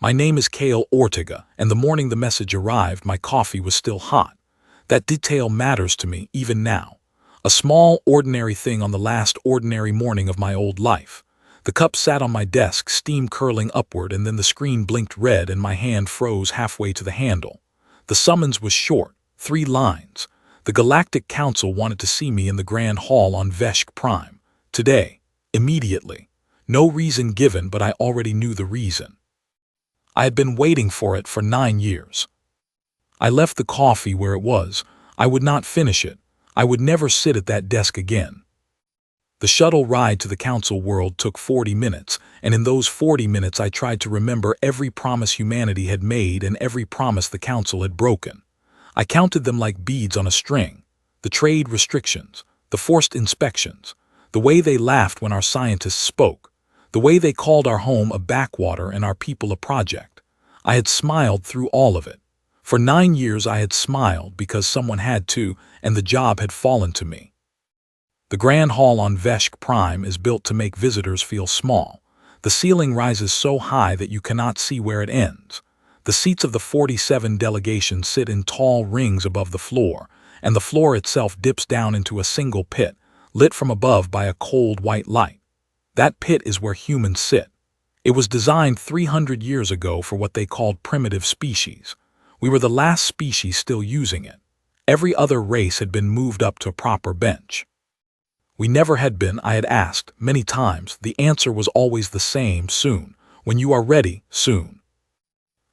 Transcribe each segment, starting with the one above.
My name is Kale Ortega, and the morning the message arrived, my coffee was still hot. That detail matters to me even now. A small, ordinary thing on the last ordinary morning of my old life. The cup sat on my desk, steam curling upward, and then the screen blinked red and my hand froze halfway to the handle. The summons was short, 3 lines. The Galactic Council wanted to see me in the Grand Hall on Veshk Prime. Today. Immediately. No reason given, but I already knew the reason. I had been waiting for it for 9 years. I left the coffee where it was. I would not finish it. I would never sit at that desk again. The shuttle ride to the council world took 40 minutes, and in those 40 minutes I tried to remember every promise humanity had made and every promise the council had broken. I counted them like beads on a string. The trade restrictions, the forced inspections, the way they laughed when our scientists spoke, the way they called our home a backwater and our people a project. I had smiled through all of it. For 9 years I had smiled because someone had to, and the job had fallen to me. The Grand Hall on Veshk Prime is built to make visitors feel small. The ceiling rises so high that you cannot see where it ends. The seats of the 47 delegations sit in tall rings above the floor, and the floor itself dips down into a single pit, lit from above by a cold white light. That pit is where humans sit. It was designed 300 years ago for what they called primitive species. We were the last species still using it. Every other race had been moved up to a proper bench. We never had been, I had asked, many times. The answer was always the same: soon. When you are ready, soon.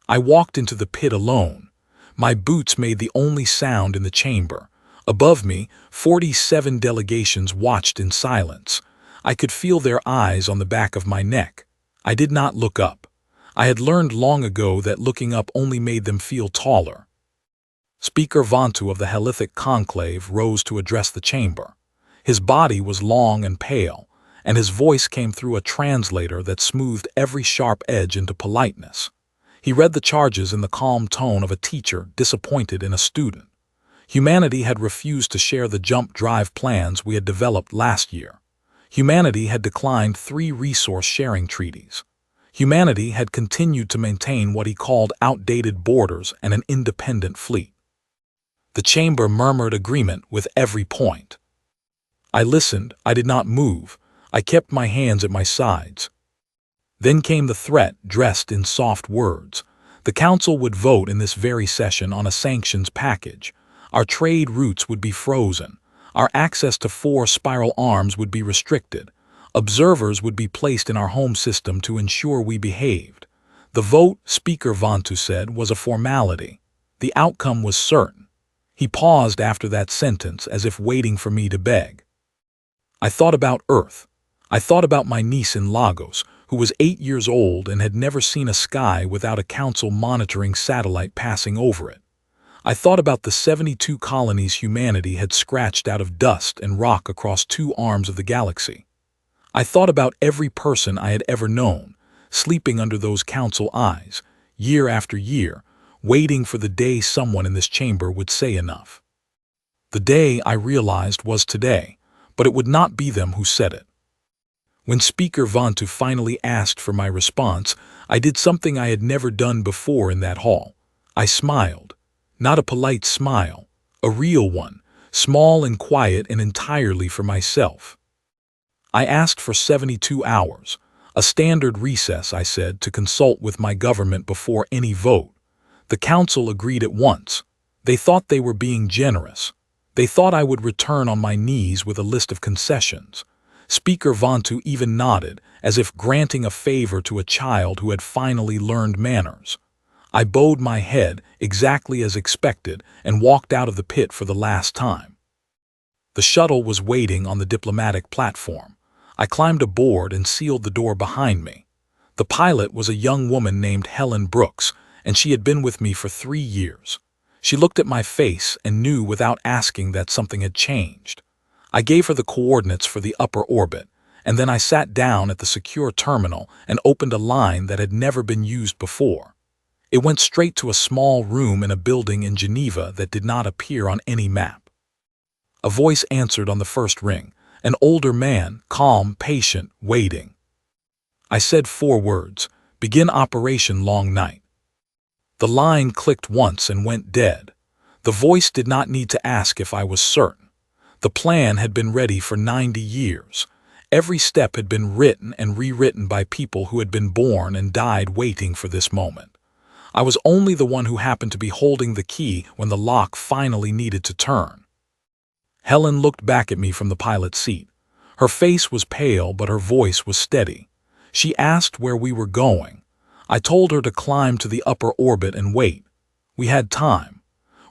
I walked into the pit alone. My boots made the only sound in the chamber. Above me, 47 delegations watched in silence. I could feel their eyes on the back of my neck. I did not look up. I had learned long ago that looking up only made them feel taller. Speaker Vantu of the Hellithic Conclave rose to address the chamber. His body was long and pale, and his voice came through a translator that smoothed every sharp edge into politeness. He read the charges in the calm tone of a teacher disappointed in a student. Humanity had refused to share the jump drive plans we had developed last year. Humanity had declined 3 resource-sharing treaties. Humanity had continued to maintain what he called outdated borders and an independent fleet. The chamber murmured agreement with every point. I listened. I did not move. I kept my hands at my sides. Then came the threat, dressed in soft words. The council would vote in this very session on a sanctions package. Our trade routes would be frozen. Our access to 4 spiral arms would be restricted. Observers would be placed in our home system to ensure we behaved. The vote, Speaker Vantu said, was a formality. The outcome was certain. He paused after that sentence as if waiting for me to beg. I thought about Earth. I thought about my niece in Lagos, who was 8 years old and had never seen a sky without a council monitoring satellite passing over it. I thought about the 72 colonies humanity had scratched out of dust and rock across 2 arms of the galaxy. I thought about every person I had ever known, sleeping under those council eyes, year after year, waiting for the day someone in this chamber would say enough. The day, I realized, was today, but it would not be them who said it. When Speaker Vantu finally asked for my response, I did something I had never done before in that hall. I smiled. Not a polite smile, a real one, small and quiet and entirely for myself. I asked for 72 hours, a standard recess, I said, to consult with my government before any vote. The council agreed at once. They thought they were being generous. They thought I would return on my knees with a list of concessions. Speaker Vantu even nodded, as if granting a favor to a child who had finally learned manners. I bowed my head, exactly as expected, and walked out of the pit for the last time. The shuttle was waiting on the diplomatic platform. I climbed aboard and sealed the door behind me. The pilot was a young woman named Helen Brooks, and she had been with me for 3 years. She looked at my face and knew without asking that something had changed. I gave her the coordinates for the upper orbit, and then I sat down at the secure terminal and opened a line that had never been used before. It went straight to a small room in a building in Geneva that did not appear on any map. A voice answered on the first ring, an older man, calm, patient, waiting. I said 4 words, Begin Operation Long Night. The line clicked once and went dead. The voice did not need to ask if I was certain. The plan had been ready for 90 years. Every step had been written and rewritten by people who had been born and died waiting for this moment. I was only the one who happened to be holding the key when the lock finally needed to turn. Helen looked back at me from the pilot's seat. Her face was pale, but her voice was steady. She asked where we were going. I told her to climb to the upper orbit and wait. We had time.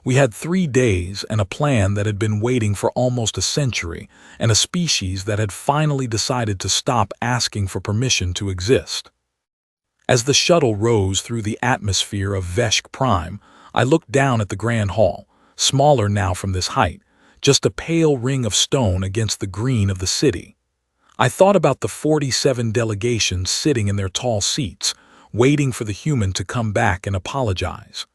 We had 3 days and a plan that had been waiting for almost a century, and a species that had finally decided to stop asking for permission to exist. As the shuttle rose through the atmosphere of Veshk Prime, I looked down at the Grand Hall, smaller now from this height, just a pale ring of stone against the green of the city. I thought about the 47 delegations sitting in their tall seats, waiting for the human to come back and apologize.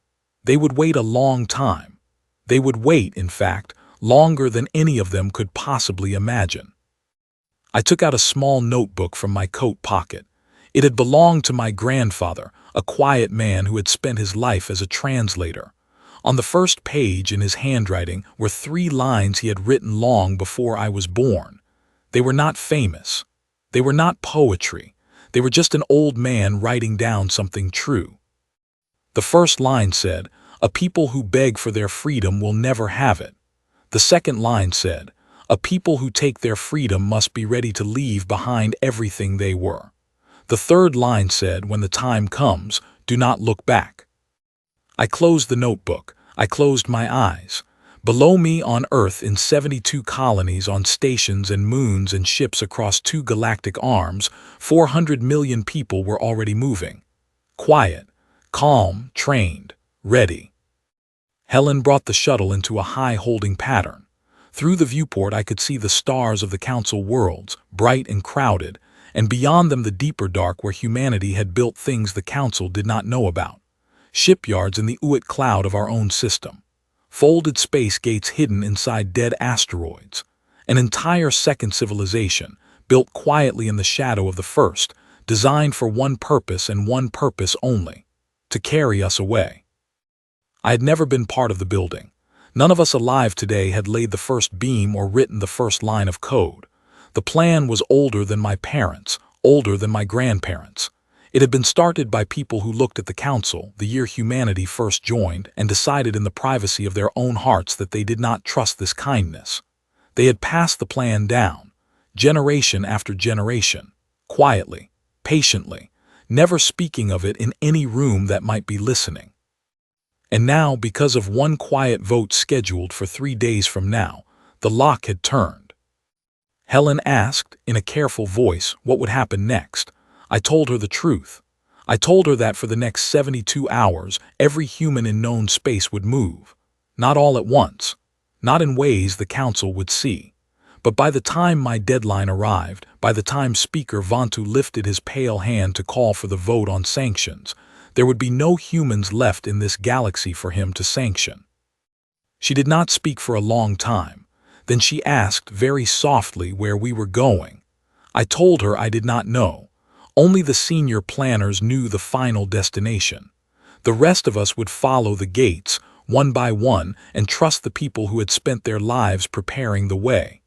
They would wait a long time. They would wait, in fact, longer than any of them could possibly imagine. I took out a small notebook from my coat pocket. It had belonged to my grandfather, a quiet man who had spent his life as a translator. On the first page in his handwriting were 3 lines he had written long before I was born. They were not famous. They were not poetry. They were just an old man writing down something true. The first line said, "A people who beg for their freedom will never have it." The second line said, "A people who take their freedom must be ready to leave behind everything they were." The third line said, "When the time comes, do not look back." I closed the notebook. I closed my eyes. Below me on Earth, in 72 colonies on stations and moons and ships across 2 galactic arms, 400 million people were already moving. Quiet, calm, trained, ready. Helen brought the shuttle into a high holding pattern. Through the viewport I could see the stars of the Council worlds, bright and crowded, and beyond them the deeper dark where humanity had built things the Council did not know about. Shipyards in the Uit cloud of our own system. Folded space gates hidden inside dead asteroids. An entire second civilization, built quietly in the shadow of the first, designed for one purpose and one purpose only: to carry us away. I had never been part of the building. None of us alive today had laid the first beam or written the first line of code. The plan was older than my parents, older than my grandparents. It had been started by people who looked at the Council the year humanity first joined and decided in the privacy of their own hearts that they did not trust this kindness. They had passed the plan down, generation after generation, quietly, patiently, never speaking of it in any room that might be listening. And now, because of one quiet vote scheduled for 3 days from now, the lock had turned. Helen asked, in a careful voice, what would happen next. I told her the truth. I told her that for the next 72 hours, every human in known space would move. Not all at once. Not in ways the Council would see. But by the time my deadline arrived, by the time Speaker Vantu lifted his pale hand to call for the vote on sanctions, there would be no humans left in this galaxy for him to sanction. She did not speak for a long time. Then she asked very softly where we were going. I told her I did not know. Only the senior planners knew the final destination. The rest of us would follow the gates, one by one, and trust the people who had spent their lives preparing the way.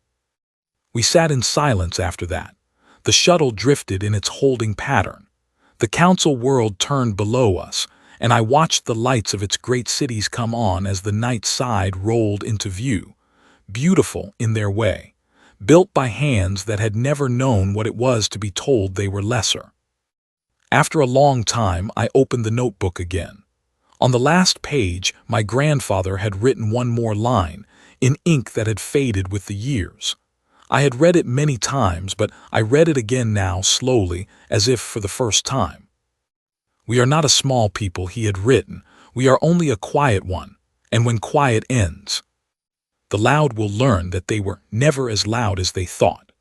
We sat in silence after that. The shuttle drifted in its holding pattern. The Council world turned below us, and I watched the lights of its great cities come on as the night side rolled into view, beautiful in their way, built by hands that had never known what it was to be told they were lesser. After a long time, I opened the notebook again. On the last page, my grandfather had written one more line, in ink that had faded with the years. I had read it many times, but I read it again now slowly, as if for the first time. "We are not a small people," he had written. "We are only a quiet one, and when quiet ends, the loud will learn that they were never as loud as they thought."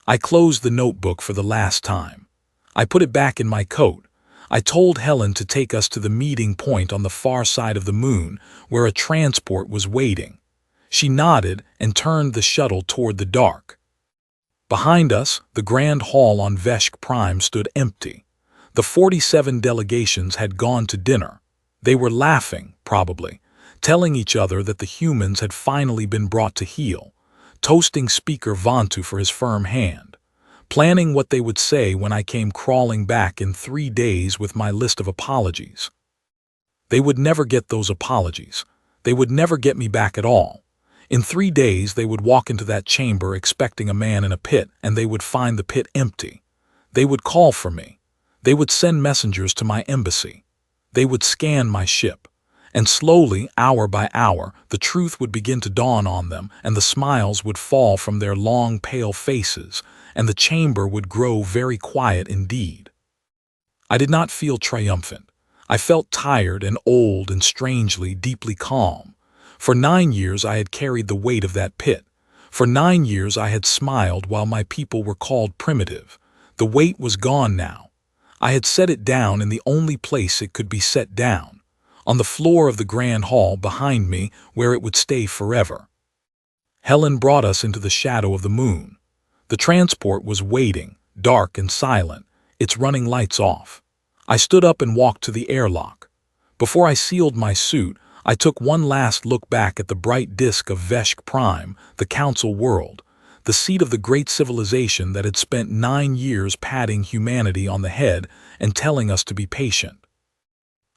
I closed the notebook for the last time. I put it back in my coat. I told Helen to take us to the meeting point on the far side of the moon, where a transport was waiting. She nodded and turned the shuttle toward the dark. Behind us, the grand hall on Veshk Prime stood empty. The 47 delegations had gone to dinner. They were laughing, probably, telling each other that the humans had finally been brought to heel, toasting Speaker Vantu for his firm hand, planning what they would say when I came crawling back in 3 days with my list of apologies. They would never get those apologies. They would never get me back at all. In 3 days they would walk into that chamber expecting a man in a pit, and they would find the pit empty. They would call for me. They would send messengers to my embassy. They would scan my ship. And slowly, hour by hour, the truth would begin to dawn on them, and the smiles would fall from their long, pale faces, and the chamber would grow very quiet indeed. I did not feel triumphant. I felt tired and old and strangely, deeply calm. For 9 years I had carried the weight of that pit. For 9 years I had smiled while my people were called primitive. The weight was gone now. I had set it down in the only place it could be set down, on the floor of the grand hall behind me, where it would stay forever. Helen brought us into the shadow of the moon. The transport was waiting, dark and silent, its running lights off. I stood up and walked to the airlock. Before I sealed my suit, I took one last look back at the bright disk of Veshk Prime, the Council world, the seat of the great civilization that had spent 9 years patting humanity on the head and telling us to be patient.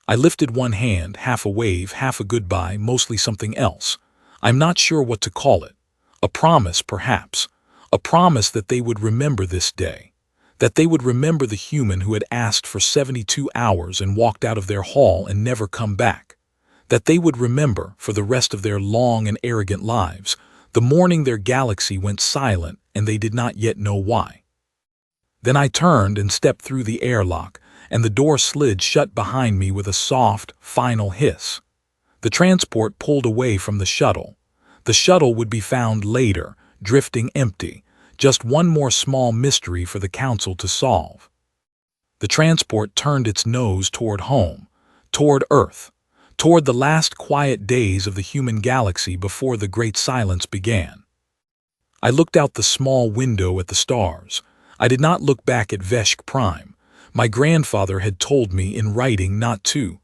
I lifted one hand, half a wave, half a goodbye, mostly something else. I'm not sure what to call it. A promise, perhaps. A promise that they would remember this day. That they would remember the human who had asked for 72 hours and walked out of their hall and never come back. That they would remember, for the rest of their long and arrogant lives, the morning their galaxy went silent and they did not yet know why. Then I turned and stepped through the airlock, and the door slid shut behind me with a soft, final hiss. The transport pulled away from the shuttle. The shuttle would be found later, drifting empty, just one more small mystery for the Council to solve. The transport turned its nose toward home, toward Earth, toward the last quiet days of the human galaxy before the great silence began. I looked out the small window at the stars. I did not look back at Veshk Prime. My grandfather had told me in writing not to.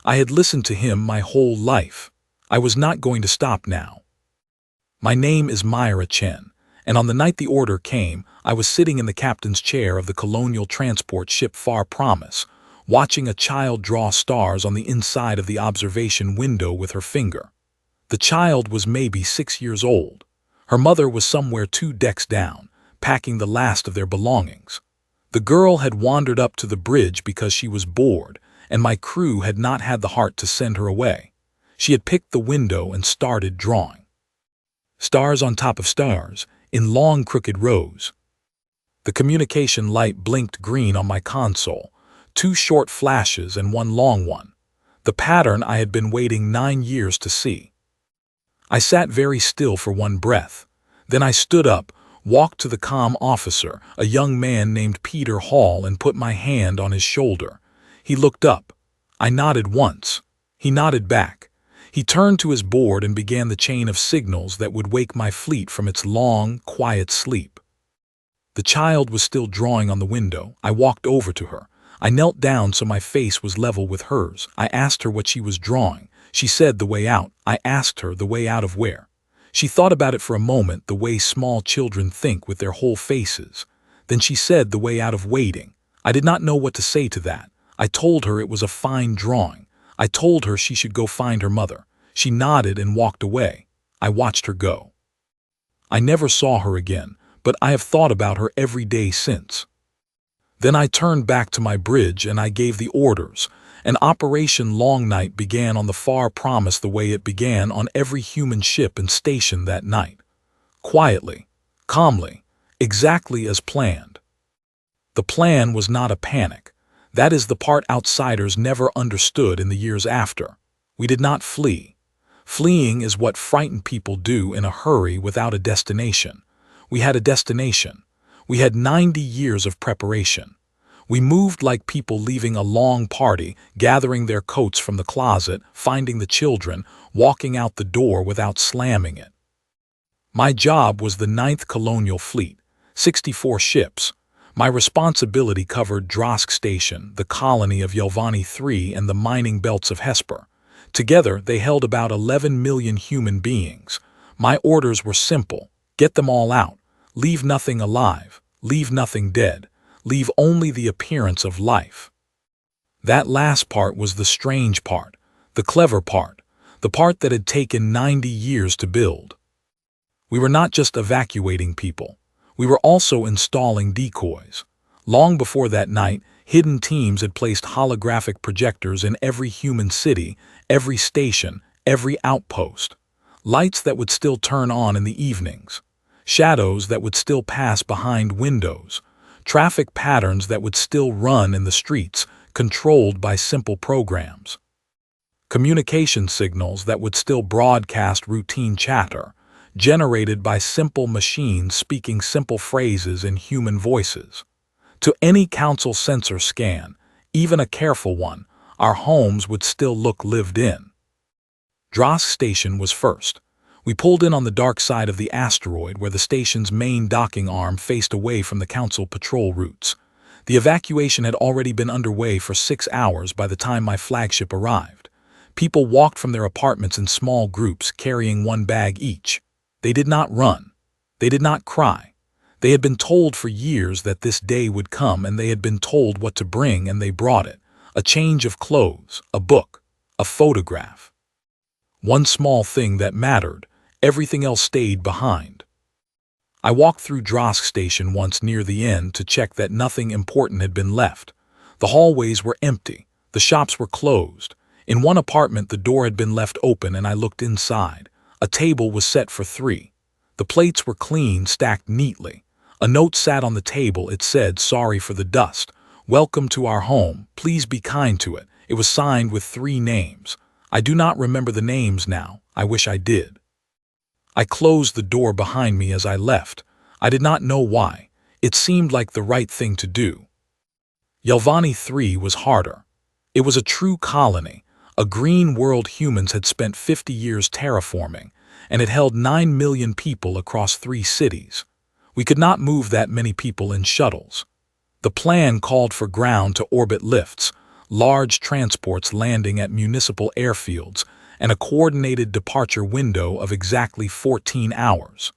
I had listened to him my whole life. I was not going to stop now. My name is Myra Chen, and on the night the order came, I was sitting in the captain's chair of the colonial transport ship Far Promise, watching a child draw stars on the inside of the observation window with her finger. The child was maybe 6 years old. Her mother was somewhere 2 decks down, packing the last of their belongings. The girl had wandered up to the bridge because she was bored, and my crew had not had the heart to send her away. She had picked the window and started drawing. Stars on top of stars, in long crooked rows. The communication light blinked green on my console, 2 short flashes and 1 long one, the pattern I had been waiting 9 years to see. I sat very still for 1 breath. Then I stood up, walked to the comm officer, a young man named Peter Hall, and put my hand on his shoulder. He looked up. I nodded once. He nodded back. He turned to his board and began the chain of signals that would wake my fleet from its long, quiet sleep. The child was still drawing on the window. I walked over to her. I knelt down so my face was level with hers. I asked her what she was drawing. She said the way out. I asked her the way out of where. She thought about it for a moment, the way small children think with their whole faces. Then she said the way out of waiting. I did not know what to say to that. I told her it was a fine drawing. I told her she should go find her mother. She nodded and walked away. I watched her go. I never saw her again, but I have thought about her every day since. Then I turned back to my bridge and I gave the orders, and Operation Long Night began on the Far Promise the way it began on every human ship and station that night. Quietly, calmly, exactly as planned. The plan was not a panic. That is the part outsiders never understood in the years after. We did not flee. Fleeing is what frightened people do in a hurry without a destination. We had a destination. We had 90 years of preparation. We moved like people leaving a long party, gathering their coats from the closet, finding the children, walking out the door without slamming it. My job was the 9th Colonial Fleet, 64 ships. My responsibility covered Drosk Station, the colony of Yelvani 3, and the mining belts of Hesper. Together, they held about 11 million human beings. My orders were simple: get them all out. Leave nothing alive. Leave nothing dead. Leave only the appearance of life. That last part was the strange part, the clever part, the part that had taken 90 years to build. We were not just evacuating people. We were also installing decoys. Long before that night, hidden teams had placed holographic projectors in every human city, every station, every outpost. Lights that would still turn on in the evenings. Shadows that would still pass behind windows. Traffic patterns that would still run in the streets, controlled by simple programs. Communication signals that would still broadcast routine chatter, generated by simple machines speaking simple phrases in human voices. To any council sensor scan, even a careful one, our homes would still look lived in. Drosk Station was first. We pulled in on the dark side of the asteroid where the station's main docking arm faced away from the council patrol routes. The evacuation had already been underway for 6 hours by the time my flagship arrived. People walked from their apartments in small groups, carrying one bag each. They did not run. They did not cry. They had been told for years that this day would come, and they had been told what to bring, and they brought it. A change of clothes, a book, a photograph. One small thing that mattered. Everything else stayed behind. I walked through Drosk Station once near the end to check that nothing important had been left. The hallways were empty. The shops were closed. In one apartment, the door had been left open, and I looked inside. A table was set for 3. The plates were clean, stacked neatly. A note sat on the table. It said, "Sorry for the dust. Welcome to our home. Please be kind to it." It was signed with 3 names. I do not remember the names now. I wish I did. I closed the door behind me as I left. I did not know why. It seemed like the right thing to do. Yelvani 3 was harder. It was a true colony. A green world humans had spent 50 years terraforming, and it held 9 million people across 3 cities. We could not move that many people in shuttles. The plan called for ground-to-orbit lifts, large transports landing at municipal airfields, and a coordinated departure window of exactly 14 hours.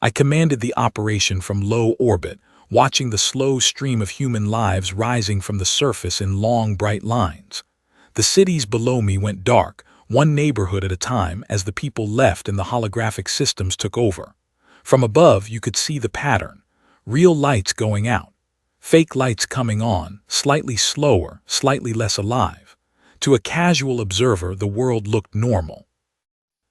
I commanded the operation from low orbit, watching the slow stream of human lives rising from the surface in long, bright lines. The cities below me went dark, one neighborhood at a time, as the people left and the holographic systems took over. From above, you could see the pattern. Real lights going out. Fake lights coming on, slightly slower, slightly less alive. To a casual observer, the world looked normal.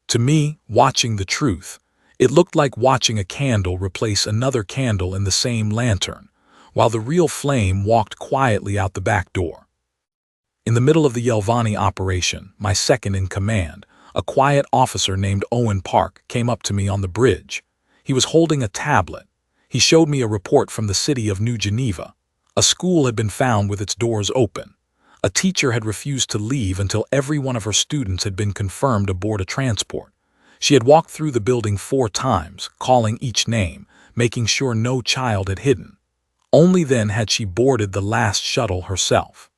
To me, watching the truth, it looked like watching a candle replace another candle in the same lantern, while the real flame walked quietly out the back door. In the middle of the Yelvani operation, my second in command, a quiet officer named Owen Park, came up to me on the bridge. He was holding a tablet. He showed me a report from the city of New Geneva. A school had been found with its doors open. A teacher had refused to leave until every one of her students had been confirmed aboard a transport. She had walked through the building 4 times, calling each name, making sure no child had hidden. Only then had she boarded the last shuttle herself.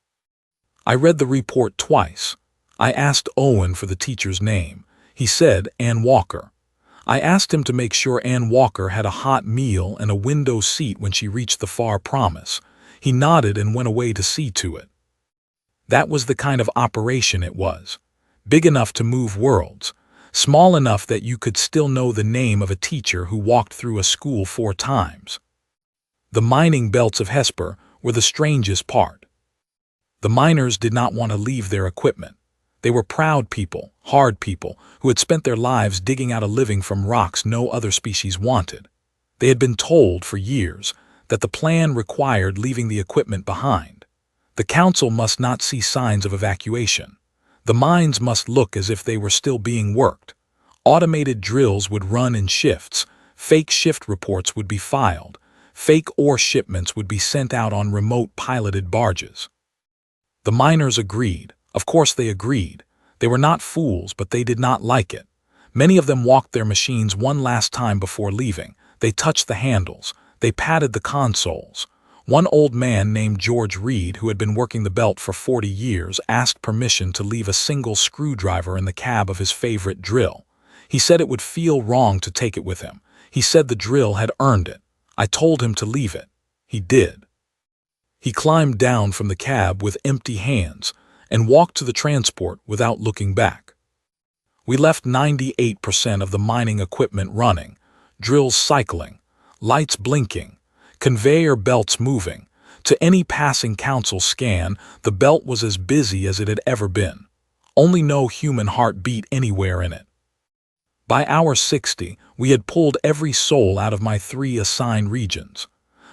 I read the report twice. I asked Owen for the teacher's name. He said Ann Walker. I asked him to make sure Ann Walker had a hot meal and a window seat when she reached the far promise. He nodded and went away to see to it. That was the kind of operation it was. Big enough to move worlds. Small enough that you could still know the name of a teacher who walked through a school 4 times. The mining belts of Hesper were the strangest part. The miners did not want to leave their equipment. They were proud people, hard people, who had spent their lives digging out a living from rocks no other species wanted. They had been told for years that the plan required leaving the equipment behind. The council must not see signs of evacuation. The mines must look as if they were still being worked. Automated drills would run in shifts. Fake shift reports would be filed. Fake ore shipments would be sent out on remote piloted barges. The miners agreed. Of course they agreed. They were not fools, but they did not like it. Many of them walked their machines one last time before leaving. They touched the handles. They patted the consoles. One old man named George Reed, who had been working the belt for 40 years, asked permission to leave a single screwdriver in the cab of his favorite drill. He said it would feel wrong to take it with him. He said the drill had earned it. I told him to leave it. He did. He climbed down from the cab with empty hands and walked to the transport without looking back. We left 98% of the mining equipment running, drills cycling, lights blinking, conveyor belts moving. To any passing council scan, the belt was as busy as it had ever been. Only no human heart beat anywhere in it. By hour 60, we had pulled every soul out of my 3 assigned regions.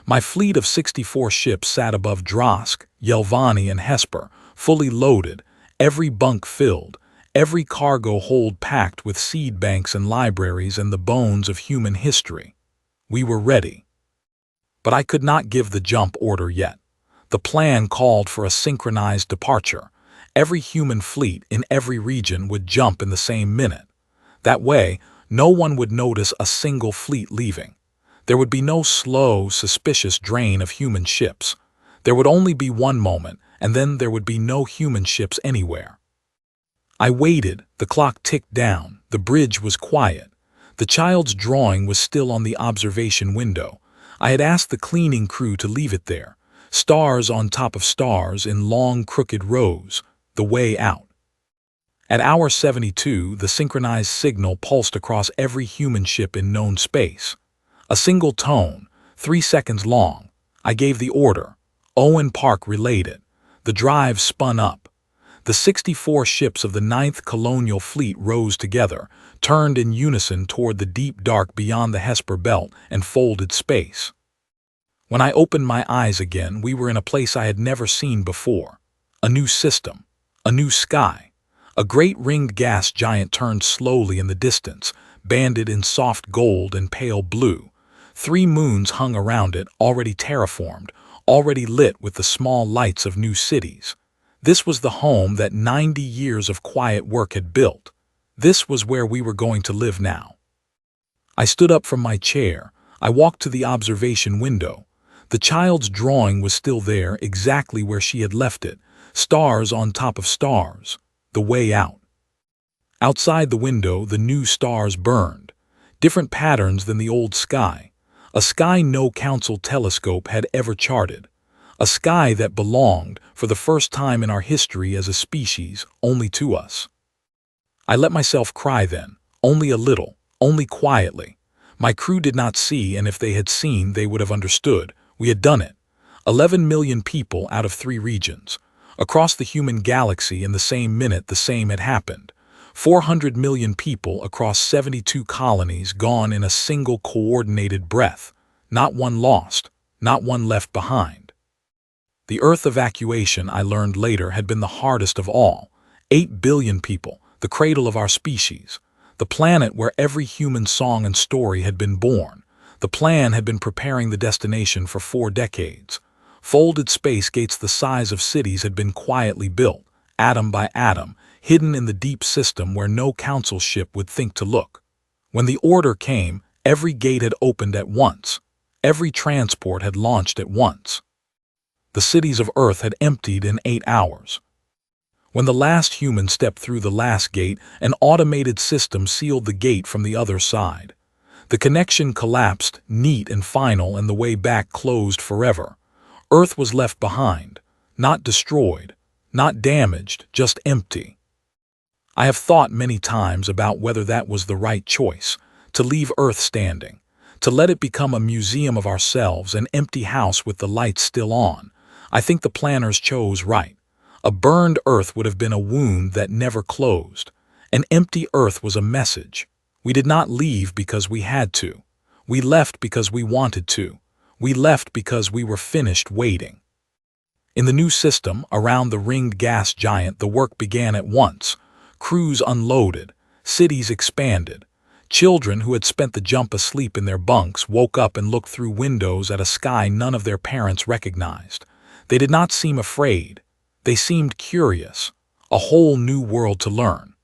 My fleet of 64 ships sat above Drosk, Yelvani, and Hesper, fully loaded, every bunk filled, every cargo hold packed with seed banks and libraries and the bones of human history. We were ready. But I could not give the jump order yet. The plan called for a synchronized departure. Every human fleet in every region would jump in the same minute. That way, no one would notice a single fleet leaving. There would be no slow, suspicious drain of human ships. There would only be one moment, and then there would be no human ships anywhere. I waited. The clock ticked down. The bridge was quiet. The child's drawing was still on the observation window. I had asked the cleaning crew to leave it there. Stars on top of stars in long, crooked rows. The way out. At hour 72, the synchronized signal pulsed across every human ship in known space. A single tone, 3 seconds long. I gave the order. Owen Park relayed it. The drive spun up. The 64 ships of the 9th Colonial Fleet rose together, turned in unison toward the deep dark beyond the Hesper Belt and folded space. When I opened my eyes again, we were in a place I had never seen before. A new system. A new sky. A great ringed gas giant turned slowly in the distance, banded in soft gold and pale blue. 3 moons hung around it, already terraformed, already lit with the small lights of new cities. This was the home that 90 years of quiet work had built. This was where we were going to live now. I stood up from my chair. I walked to the observation window. The child's drawing was still there, exactly where she had left it. Stars on top of stars. The way out. Outside the window, the new stars burned. Different patterns than the old sky. A sky no council telescope had ever charted. A sky that belonged, for the first time in our history as a species, only to us. I let myself cry then, only a little, only quietly. My crew did not see, and if they had seen, they would have understood. We had done it. 11 million people out of 3 regions. Across the human galaxy in the same minute the same had happened. 400 million people across 72 colonies gone in a single coordinated breath. Not one lost, not one left behind. The Earth evacuation, I learned later, had been the hardest of all. 8 billion people, the cradle of our species. The planet where every human song and story had been born. The plan had been preparing the destination for 4 decades. Folded space gates the size of cities had been quietly built, atom by atom, hidden in the deep system where no council ship would think to look. When the order came, every gate had opened at once. Every transport had launched at once. The cities of Earth had emptied in 8 hours. When the last human stepped through the last gate, an automated system sealed the gate from the other side. The connection collapsed, neat and final, and the way back closed forever. Earth was left behind, not destroyed, not damaged, just empty. I have thought many times about whether that was the right choice, to leave Earth standing, to let it become a museum of ourselves, an empty house with the lights still on. I think the planners chose right. A burned Earth would have been a wound that never closed. An empty Earth was a message. We did not leave because we had to. We left because we wanted to. We left because we were finished waiting. In the new system, around the ringed gas giant, the work began at once. Crews unloaded. Cities expanded. Children who had spent the jump asleep in their bunks woke up and looked through windows at a sky none of their parents recognized. They did not seem afraid. They seemed curious. A whole new world to learn.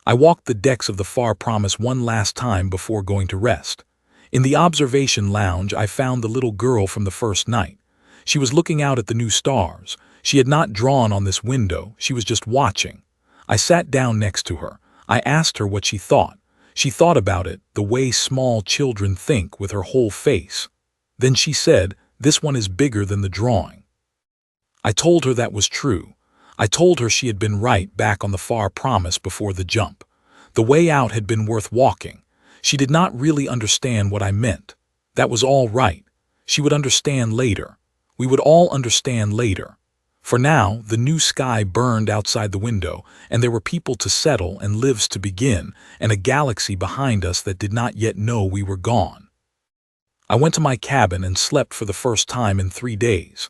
I walked the decks of the Far Promise one last time before going to rest. In the observation lounge, I found the little girl from the first night. She was looking out at the new stars. She had not drawn on this window, she was just watching. I sat down next to her. I asked her what she thought. She thought about it, the way small children think, with her whole face. Then she said, "This one is bigger than the drawing." I told her that was true. I told her she had been right back on the far promise before the jump. The way out had been worth walking. She did not really understand what I meant. That was all right. She would understand later. We would all understand later. For now, the new sky burned outside the window, and there were people to settle and lives to begin, and a galaxy behind us that did not yet know we were gone. I went to my cabin and slept for the first time in 3 days.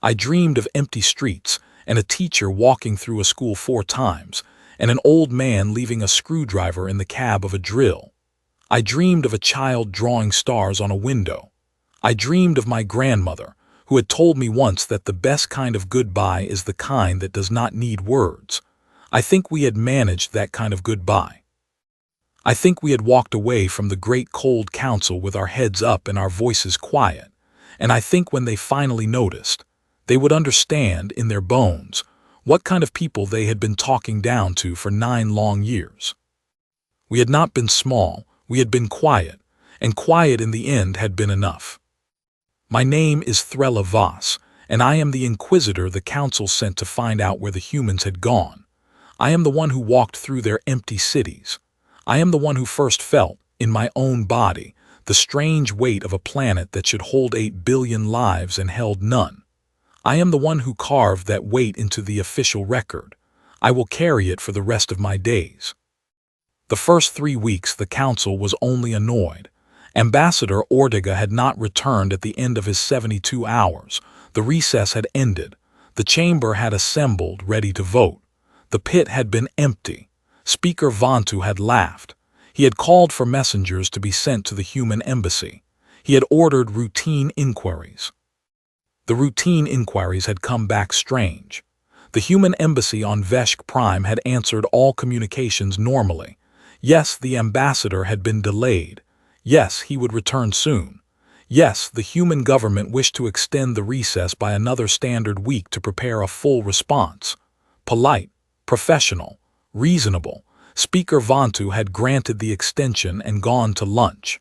I dreamed of empty streets, and a teacher walking through a school 4 times, and an old man leaving a screwdriver in the cab of a drill. I dreamed of a child drawing stars on a window. I dreamed of my grandmother, who had told me once that the best kind of goodbye is the kind that does not need words. I think we had managed that kind of goodbye. I think we had walked away from the great cold council with our heads up and our voices quiet, and I think when they finally noticed, they would understand in their bones what kind of people they had been talking down to for 9 long years. We had not been small, we had been quiet, and quiet in the end had been enough. My name is Thrella Voss, and I am the Inquisitor the Council sent to find out where the humans had gone. I am the one who walked through their empty cities. I am the one who first felt, in my own body, the strange weight of a planet that should hold 8 billion lives and held none. I am the one who carved that weight into the official record. I will carry it for the rest of my days. The first 3 weeks the Council was only annoyed. Ambassador Ortega had not returned at the end of his 72 hours. The recess had ended. The chamber had assembled, ready to vote. The pit had been empty. Speaker Vantu had laughed. He had called for messengers to be sent to the human embassy. He had ordered routine inquiries. The routine inquiries had come back strange. The human embassy on Veshk Prime had answered all communications normally. Yes, the ambassador had been delayed. Yes, he would return soon. Yes, the human government wished to extend the recess by another standard week to prepare a full response. Polite, professional, reasonable, Speaker Vantu had granted the extension and gone to lunch.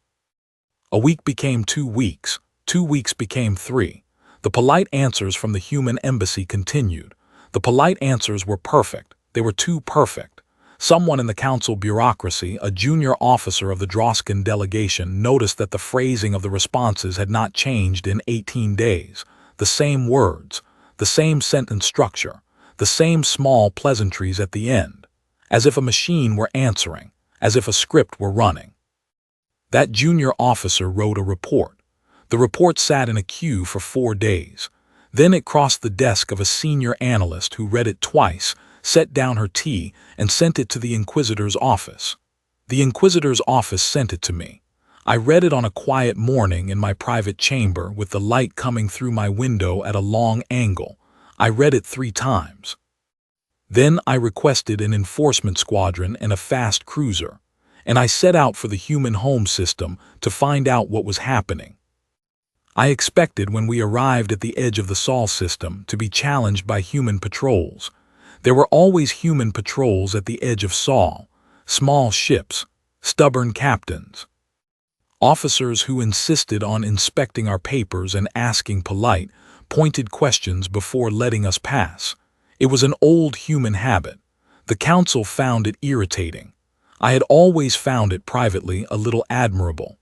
A week became 2 weeks. 2 weeks became 3. The polite answers from the human embassy continued. The polite answers were perfect. They were too perfect. Someone in the council bureaucracy, a junior officer of the Droskin delegation, noticed that the phrasing of the responses had not changed in 18 days. The same words, the same sentence structure, the same small pleasantries at the end, as if a machine were answering, as if a script were running. That junior officer wrote a report. The report sat in a queue for 4 days. Then it crossed the desk of a senior analyst who read it twice, set down her tea, and sent it to the Inquisitor's office. The Inquisitor's office sent it to me. I read it on a quiet morning in my private chamber with the light coming through my window at a long angle. I read it 3 times. Then I requested an enforcement squadron and a fast cruiser, and I set out for the human home system to find out what was happening. I expected when we arrived at the edge of the Sol system to be challenged by human patrols. There were always human patrols at the edge of Sol, small ships, stubborn captains. Officers who insisted on inspecting our papers and asking polite, pointed questions before letting us pass. It was an old human habit. The council found it irritating. I had always found it privately a little admirable.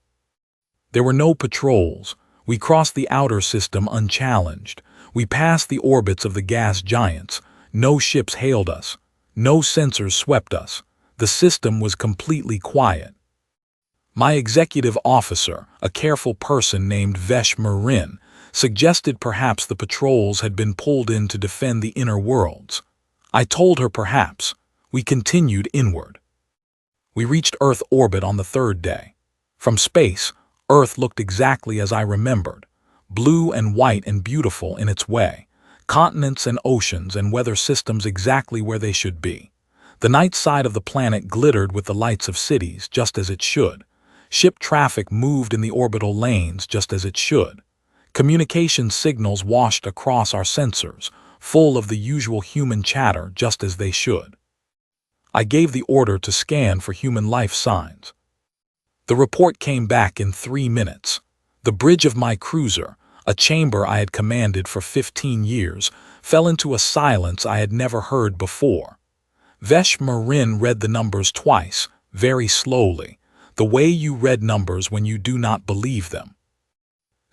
There were no patrols. We crossed the outer system unchallenged. We passed the orbits of the gas giants. No ships hailed us. No sensors swept us. The system was completely quiet. My executive officer, a careful person named Vesh Marin, suggested perhaps the patrols had been pulled in to defend the inner worlds. I told her perhaps. We continued inward. We reached Earth orbit on the 3rd day. From space, Earth looked exactly as I remembered, blue and white and beautiful in its way, continents and oceans and weather systems exactly where they should be. The night side of the planet glittered with the lights of cities, just as it should. Ship traffic moved in the orbital lanes just as it should. Communication signals washed across our sensors, full of the usual human chatter just as they should. I gave the order to scan for human life signs. The report came back in 3 minutes. The bridge of my cruiser, a chamber I had commanded for 15 years, fell into a silence I had never heard before. HFY read the numbers twice, very slowly, the way you read numbers when you do not believe them.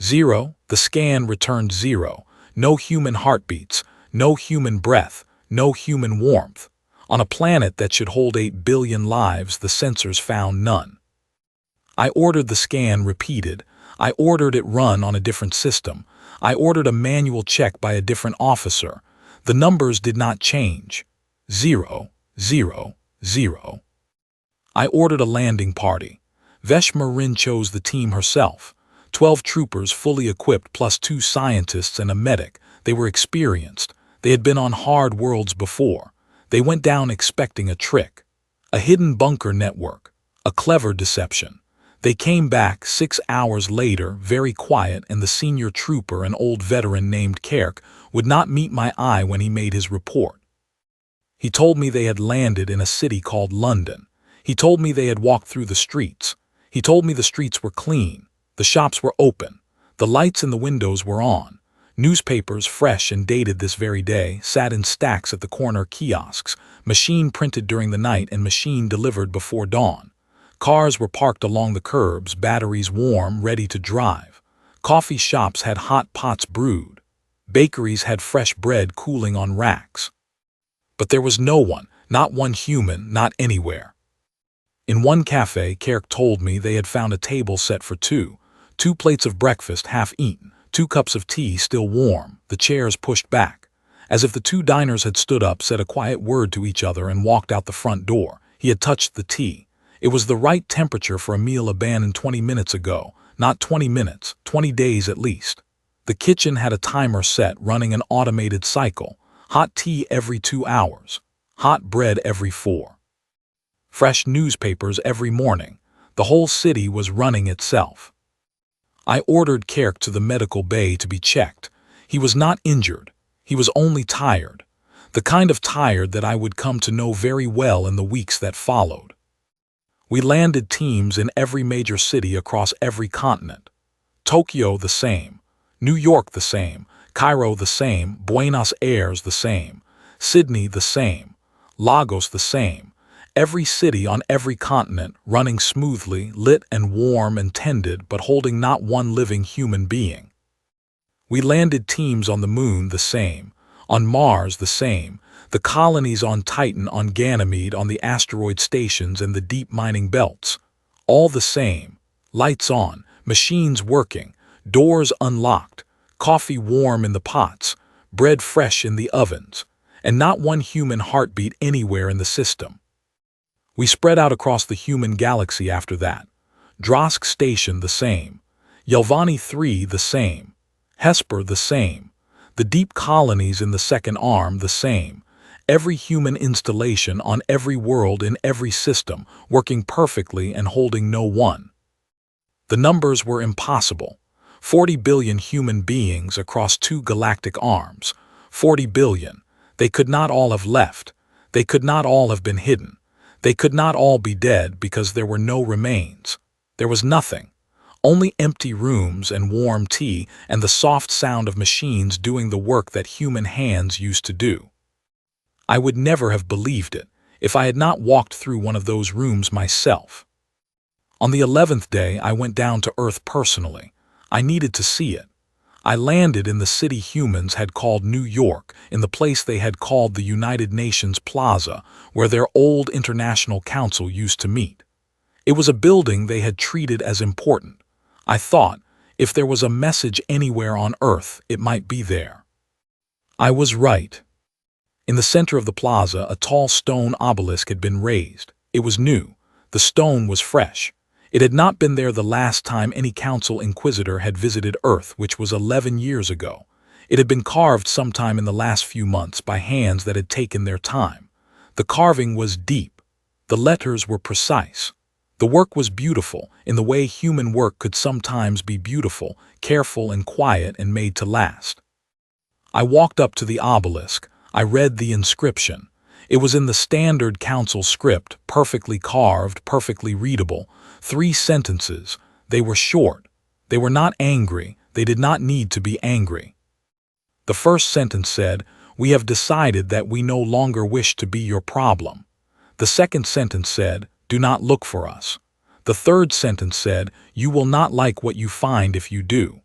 0, the scan returned 0, no human heartbeats, no human breath, no human warmth. On a planet that should hold 8 billion lives, the sensors found none. I ordered the scan repeated. I ordered it run on a different system. I ordered a manual check by a different officer. The numbers did not change. 0, 0, 0. I ordered a landing party. HFY chose the team herself. 12 troopers fully equipped plus 2 scientists and a medic. They were experienced. They had been on hard worlds before. They went down expecting a trick. A hidden bunker network. A clever deception. They came back 6 hours later, very quiet, and the senior trooper, an old veteran named Kirk, would not meet my eye when he made his report. He told me they had landed in a city called London. He told me they had walked through the streets. He told me the streets were clean. The shops were open. The lights in the windows were on. Newspapers, fresh and dated this very day, sat in stacks at the corner kiosks, machine printed during the night and machine delivered before dawn. Cars were parked along the curbs, batteries warm, ready to drive. Coffee shops had hot pots brewed. Bakeries had fresh bread cooling on racks. But there was no one, not one human, not anywhere. In one cafe, Kirk told me they had found a table set for 2 plates of breakfast half eaten, 2 cups of tea still warm, the chairs pushed back. As if the 2 diners had stood up, said a quiet word to each other, and walked out the front door. He had touched the tea. It was the right temperature for a meal abandoned 20 minutes ago, not 20 minutes, 20 days at least. The kitchen had a timer set, running an automated cycle. Hot tea every 2 hours. Hot bread every 4. Fresh newspapers every morning. The whole city was running itself. I ordered Kirk to the medical bay to be checked. He was not injured. He was only tired. The kind of tired that I would come to know very well in the weeks that followed. We landed teams in every major city across every continent. Tokyo the same. New York the same. Cairo the same. Buenos Aires the same. Sydney the same. Lagos the same. Every city on every continent running smoothly, lit and warm and tended, but holding not one living human being. We landed teams on the moon the same. On Mars the same. The colonies on Titan, on Ganymede, on the asteroid stations and the deep mining belts. All the same. Lights on, machines working, doors unlocked, coffee warm in the pots, bread fresh in the ovens, and not one human heartbeat anywhere in the system. We spread out across the human galaxy after that. Drosk Station the same. Yelvani 3 the same. Hesper the same. The deep colonies in the second arm the same. Every human installation on every world in every system, working perfectly and holding no one. The numbers were impossible. 40 billion human beings across 2 galactic arms. 40 billion. They could not all have left. They could not all have been hidden. They could not all be dead because there were no remains. There was nothing. Only empty rooms and warm tea and the soft sound of machines doing the work that human hands used to do. I would never have believed it if I had not walked through one of those rooms myself. On the 11th day, I went down to Earth personally. I needed to see it. I landed in the city humans had called New York, in the place they had called the United Nations Plaza, where their old International Council used to meet. It was a building they had treated as important. I thought, if there was a message anywhere on Earth, it might be there. I was right. In the center of the plaza, a tall stone obelisk had been raised. It was new. The stone was fresh. It had not been there the last time any council inquisitor had visited Earth, which was 11 years ago. It had been carved sometime in the last few months by hands that had taken their time. The carving was deep. The letters were precise. The work was beautiful, in the way human work could sometimes be beautiful, careful and quiet and made to last. I walked up to the obelisk. I read the inscription. It was in the standard council script, perfectly carved, perfectly readable. 3 sentences. They were short. They were not angry. They did not need to be angry. The first sentence said, "We have decided that we no longer wish to be your problem." The second sentence said, "Do not look for us." The third sentence said, "You will not like what you find if you do."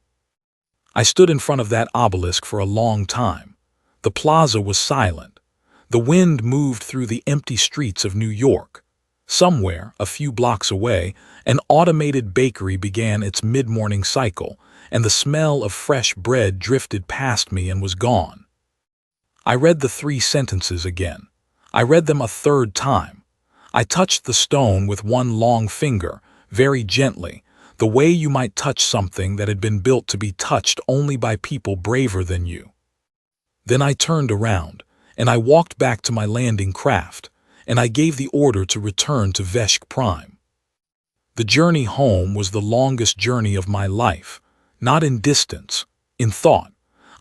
I stood in front of that obelisk for a long time. The plaza was silent. The wind moved through the empty streets of New York. Somewhere, a few blocks away, an automated bakery began its mid-morning cycle, and the smell of fresh bread drifted past me and was gone. I read the 3 sentences again. I read them a third time. I touched the stone with one long finger, very gently, the way you might touch something that had been built to be touched only by people braver than you. Then I turned around, and I walked back to my landing craft, and I gave the order to return to Veshk Prime. The journey home was the longest journey of my life, not in distance, in thought.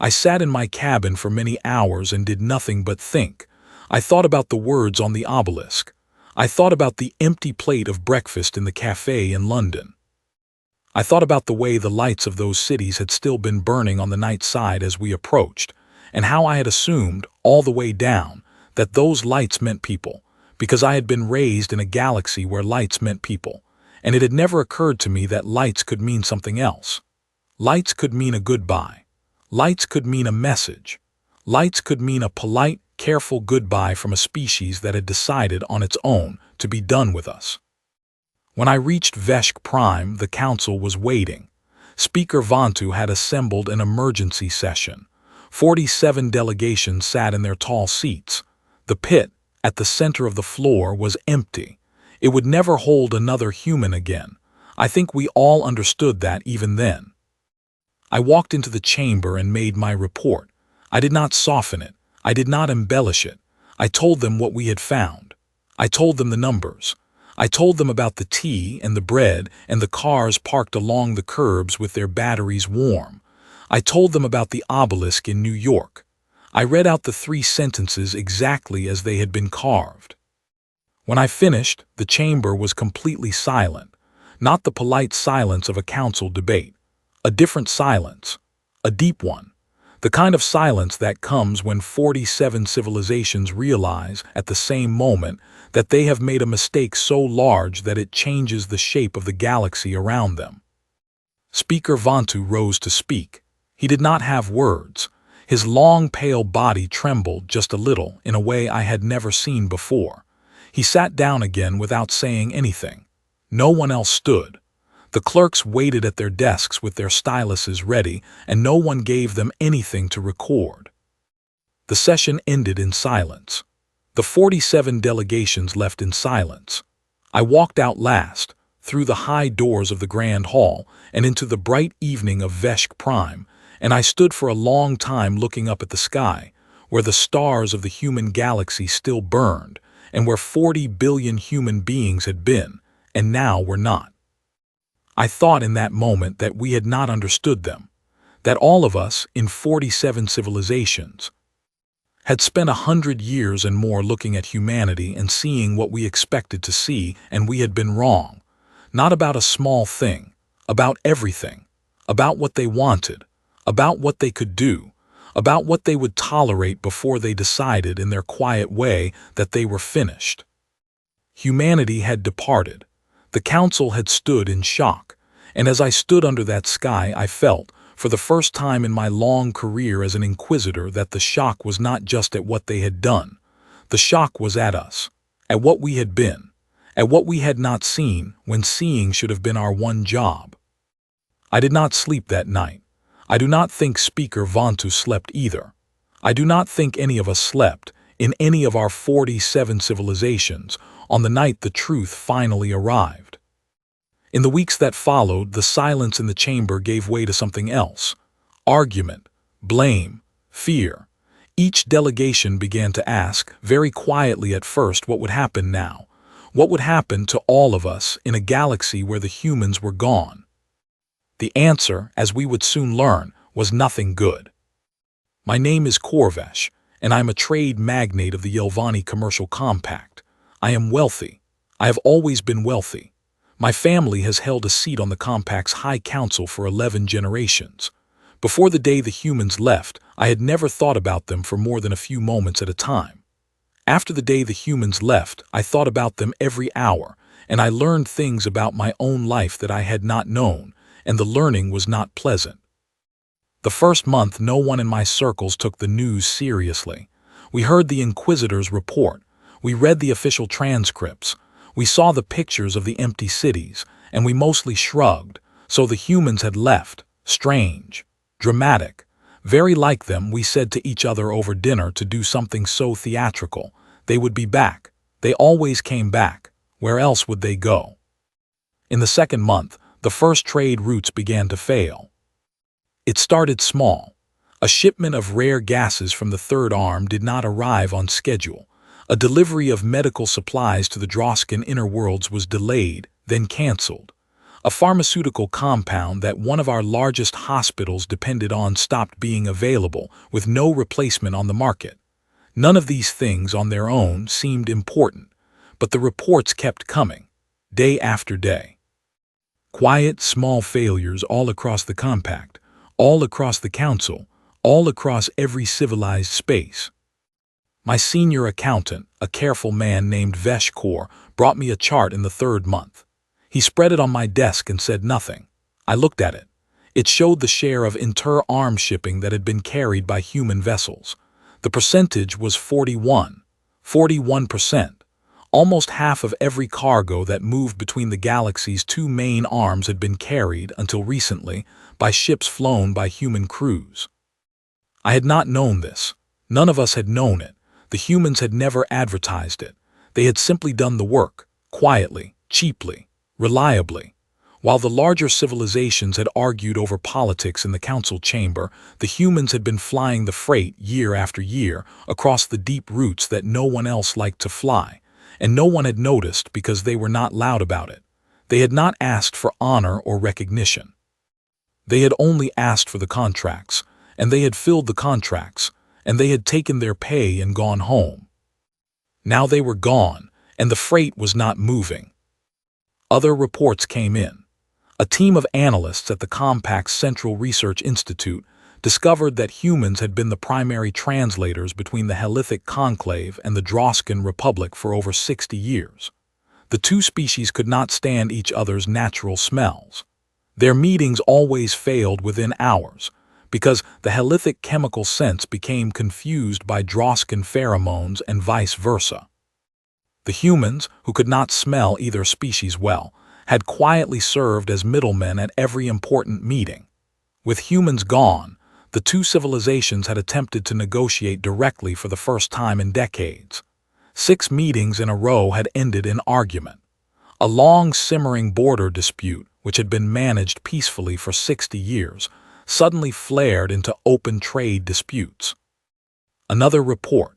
I sat in my cabin for many hours and did nothing but think. I thought about the words on the obelisk. I thought about the empty plate of breakfast in the cafe in London. I thought about the way the lights of those cities had still been burning on the night side as we approached, and how I had assumed, all the way down, that those lights meant people, because I had been raised in a galaxy where lights meant people, and it had never occurred to me that lights could mean something else. Lights could mean a goodbye. Lights could mean a message. Lights could mean a polite, careful goodbye from a species that had decided on its own to be done with us. When I reached Veshk Prime, the council was waiting. Speaker Vantu had assembled an emergency session. 47 delegations sat in their tall seats. The pit, at the center of the floor, was empty. It would never hold another human again. I think we all understood that even then. I walked into the chamber and made my report. I did not soften it. I did not embellish it. I told them what we had found. I told them the numbers. I told them about the tea and the bread and the cars parked along the curbs with their batteries warm. I told them about the obelisk in New York. I read out the 3 sentences exactly as they had been carved. When I finished, the chamber was completely silent, not the polite silence of a council debate. A different silence, a deep one, the kind of silence that comes when 47 civilizations realize at the same moment that they have made a mistake so large that it changes the shape of the galaxy around them. Speaker Vantu rose to speak. He did not have words. His long, pale body trembled just a little in a way I had never seen before. He sat down again without saying anything. No one else stood. The clerks waited at their desks with their styluses ready, and no one gave them anything to record. The session ended in silence. The 47 delegations left in silence. I walked out last, through the high doors of the Grand Hall and into the bright evening of Veshk Prime, and I stood for a long time looking up at the sky, where the stars of the human galaxy still burned, and where 40 billion human beings had been, and now were not. I thought in that moment that we had not understood them, that all of us, in 47 civilizations, had spent 100 years and more looking at humanity and seeing what we expected to see, and we had been wrong. Not about a small thing, about everything, about what they wanted, about what they could do, about what they would tolerate before they decided in their quiet way that they were finished. Humanity had departed. The council had stood in shock, and as I stood under that sky, I felt, for the first time in my long career as an inquisitor, that the shock was not just at what they had done. The shock was at us, at what we had been, at what we had not seen when seeing should have been our one job. I did not sleep that night. I do not think Speaker Vantu slept either. I do not think any of us slept, in any of our 47 civilizations, on the night the truth finally arrived. In the weeks that followed, the silence in the chamber gave way to something else. Argument, blame, fear. Each delegation began to ask, very quietly at first, what would happen now. What would happen to all of us in a galaxy where the humans were gone? The answer, as we would soon learn, was nothing good. My name is Corvesh, and I'm a trade magnate of the Yelvani Commercial Compact. I am wealthy. I have always been wealthy. My family has held a seat on the Compact's High Council for 11 generations. Before the day the humans left, I had never thought about them for more than a few moments at a time. After the day the humans left, I thought about them every hour, and I learned things about my own life that I had not known, and the learning was not pleasant. The first month, no one in my circles took the news seriously. We heard the Inquisitor's report. We read the official transcripts. We saw the pictures of the empty cities, and we mostly shrugged. So the humans had left. Strange. Dramatic. Very like them, we said to each other over dinner to do something so theatrical. They would be back. They always came back. Where else would they go? In the second month, the first trade routes began to fail. It started small. A shipment of rare gases from the Third Arm did not arrive on schedule. A delivery of medical supplies to the Droskin inner worlds was delayed, then canceled. A pharmaceutical compound that one of our largest hospitals depended on stopped being available, with no replacement on the market. None of these things on their own seemed important, but the reports kept coming, day after day. Quiet, small failures all across the Compact, all across the Council, all across every civilized space. My senior accountant, a careful man named Veshkor, brought me a chart in the third month. He spread it on my desk and said nothing. I looked at it. It showed the share of inter-arm shipping that had been carried by human vessels. The percentage was 41%. Almost half of every cargo that moved between the galaxy's two main arms had been carried, until recently, by ships flown by human crews. I had not known this. None of us had known it. The humans had never advertised it. They had simply done the work, quietly, cheaply, reliably. While the larger civilizations had argued over politics in the council chamber, the humans had been flying the freight year after year across the deep routes that no one else liked to fly, and no one had noticed because they were not loud about it. They had not asked for honor or recognition. They had only asked for the contracts, and they had filled the contracts, and they had taken their pay and gone home. Now they were gone, and the freight was not moving. Other reports came in. A team of analysts at the Compact's Central Research Institute discovered that humans had been the primary translators between the Helithic Conclave and the Droskin Republic for over 60 years. The two species could not stand each other's natural smells. Their meetings always failed within hours, because the Helithic chemical sense became confused by Droskin pheromones and vice versa. The humans, who could not smell either species well, had quietly served as middlemen at every important meeting. With humans gone, the two civilizations had attempted to negotiate directly for the first time in decades. 6 meetings in a row had ended in argument. A long, simmering border dispute, which had been managed peacefully for 60 years, suddenly flared into open trade disputes. Another report.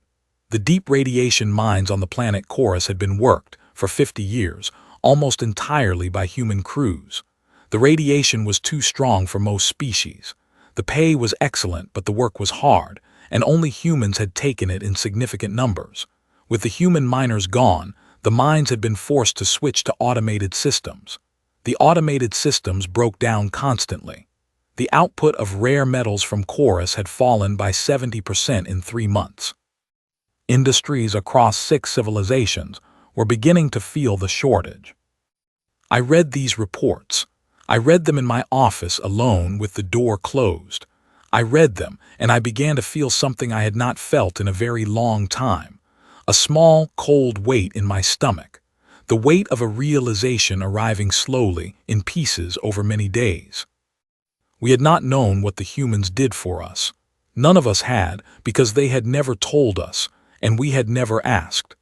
The deep radiation mines on the planet Chorus had been worked, for 50 years, almost entirely by human crews. The radiation was too strong for most species. The pay was excellent, but the work was hard, and only humans had taken it in significant numbers. With the human miners gone, the mines had been forced to switch to automated systems. The automated systems broke down constantly. The output of rare metals from Chorus had fallen by 70% in 3 months. Industries across 6 civilizations were beginning to feel the shortage. I read these reports. I read them in my office alone with the door closed. I read them, and I began to feel something I had not felt in a very long time. A small, cold weight in my stomach. The weight of a realization arriving slowly, in pieces over many days. We had not known what the humans did for us. None of us had, because they had never told us, and we had never asked.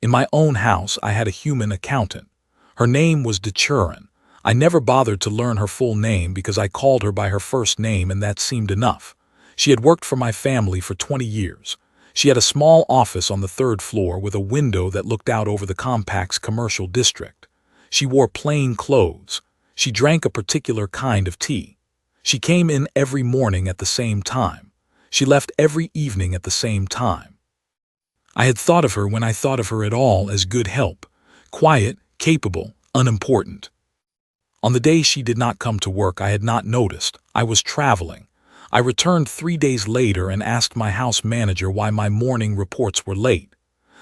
In my own house, I had a human accountant. Her name was Dechurin. I never bothered to learn her full name because I called her by her first name, and that seemed enough. She had worked for my family for 20 years. She had a small office on the third floor with a window that looked out over the compact's commercial district. She wore plain clothes. She drank a particular kind of tea. She came in every morning at the same time. She left every evening at the same time. I had thought of her when I thought of her at all as good help, quiet, capable, unimportant. On the day she did not come to work, I had not noticed. I was traveling. I returned 3 days later and asked my house manager why my morning reports were late.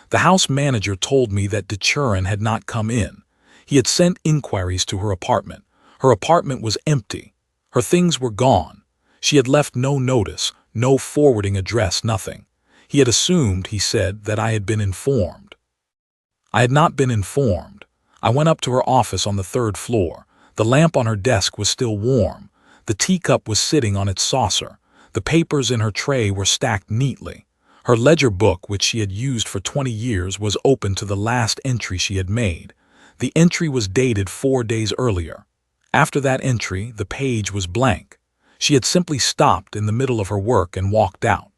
The house manager told me that DeChurin had not come in. He had sent inquiries to her apartment. Her apartment was empty. Her things were gone. She had left no notice, no forwarding address, nothing. He had assumed, he said, that I had been informed. I had not been informed. I went up to her office on the third floor. The lamp on her desk was still warm. The teacup was sitting on its saucer. The papers in her tray were stacked neatly. Her ledger book, which she had used for 20 years, was open to the last entry she had made. The entry was dated 4 days earlier. After that entry, the page was blank. She had simply stopped in the middle of her work and walked out.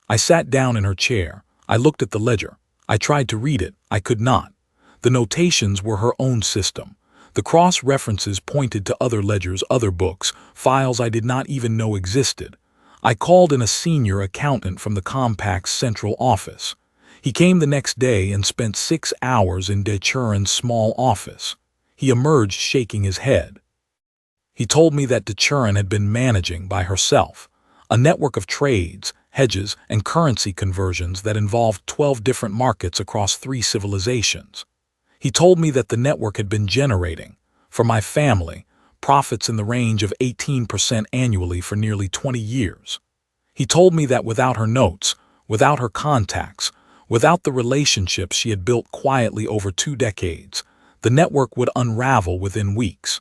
I sat down in her chair. I looked at the ledger. I tried to read it. I could not. The notations were her own system. The cross-references pointed to other ledgers, other books, files I did not even know existed. I called in a senior accountant from the compact's central office. He came the next day and spent 6 hours in DeChurin's small office. He emerged shaking his head. He told me that DeChurin had been managing by herself a network of trades, hedges, and currency conversions that involved 12 different markets across 3 civilizations. He told me that the network had been generating, for my family, profits in the range of 18% annually for nearly 20 years. He told me that without her notes, without her contacts, without the relationships she had built quietly over 2 decades, the network would unravel within weeks.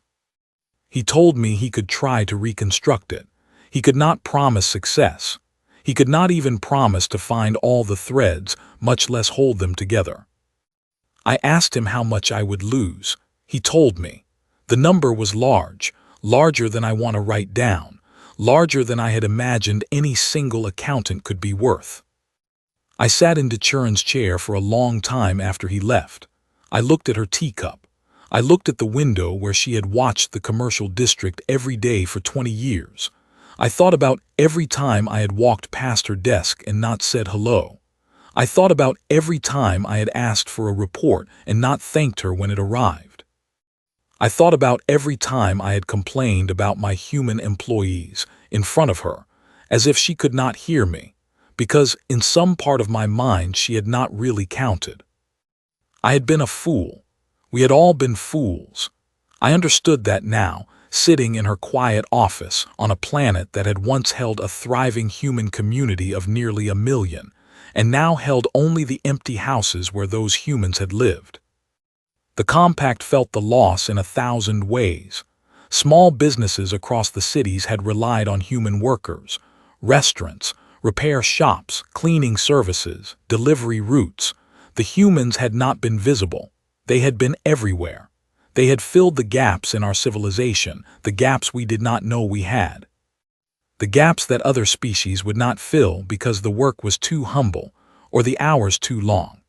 He told me he could try to reconstruct it. He could not promise success. He could not even promise to find all the threads, much less hold them together. I asked him how much I would lose. He told me. The number was large, larger than I want to write down, larger than I had imagined any single accountant could be worth. I sat in DeChurin's chair for a long time after he left. I looked at her teacup. I looked at the window where she had watched the commercial district every day for 20 years. I thought about every time I had walked past her desk and not said hello. I thought about every time I had asked for a report and not thanked her when it arrived. I thought about every time I had complained about my human employees in front of her, as if she could not hear me, because in some part of my mind she had not really counted. I had been a fool. We had all been fools. I understood that now, sitting in her quiet office on a planet that had once held a thriving human community of nearly 1 million, and now held only the empty houses where those humans had lived. The compact felt the loss in 1,000 ways. Small businesses across the cities had relied on human workers, restaurants, repair shops, cleaning services, delivery routes. The humans had not been visible. They had been everywhere. They had filled the gaps in our civilization, the gaps we did not know we had. The gaps that other species would not fill because the work was too humble or the hours too long.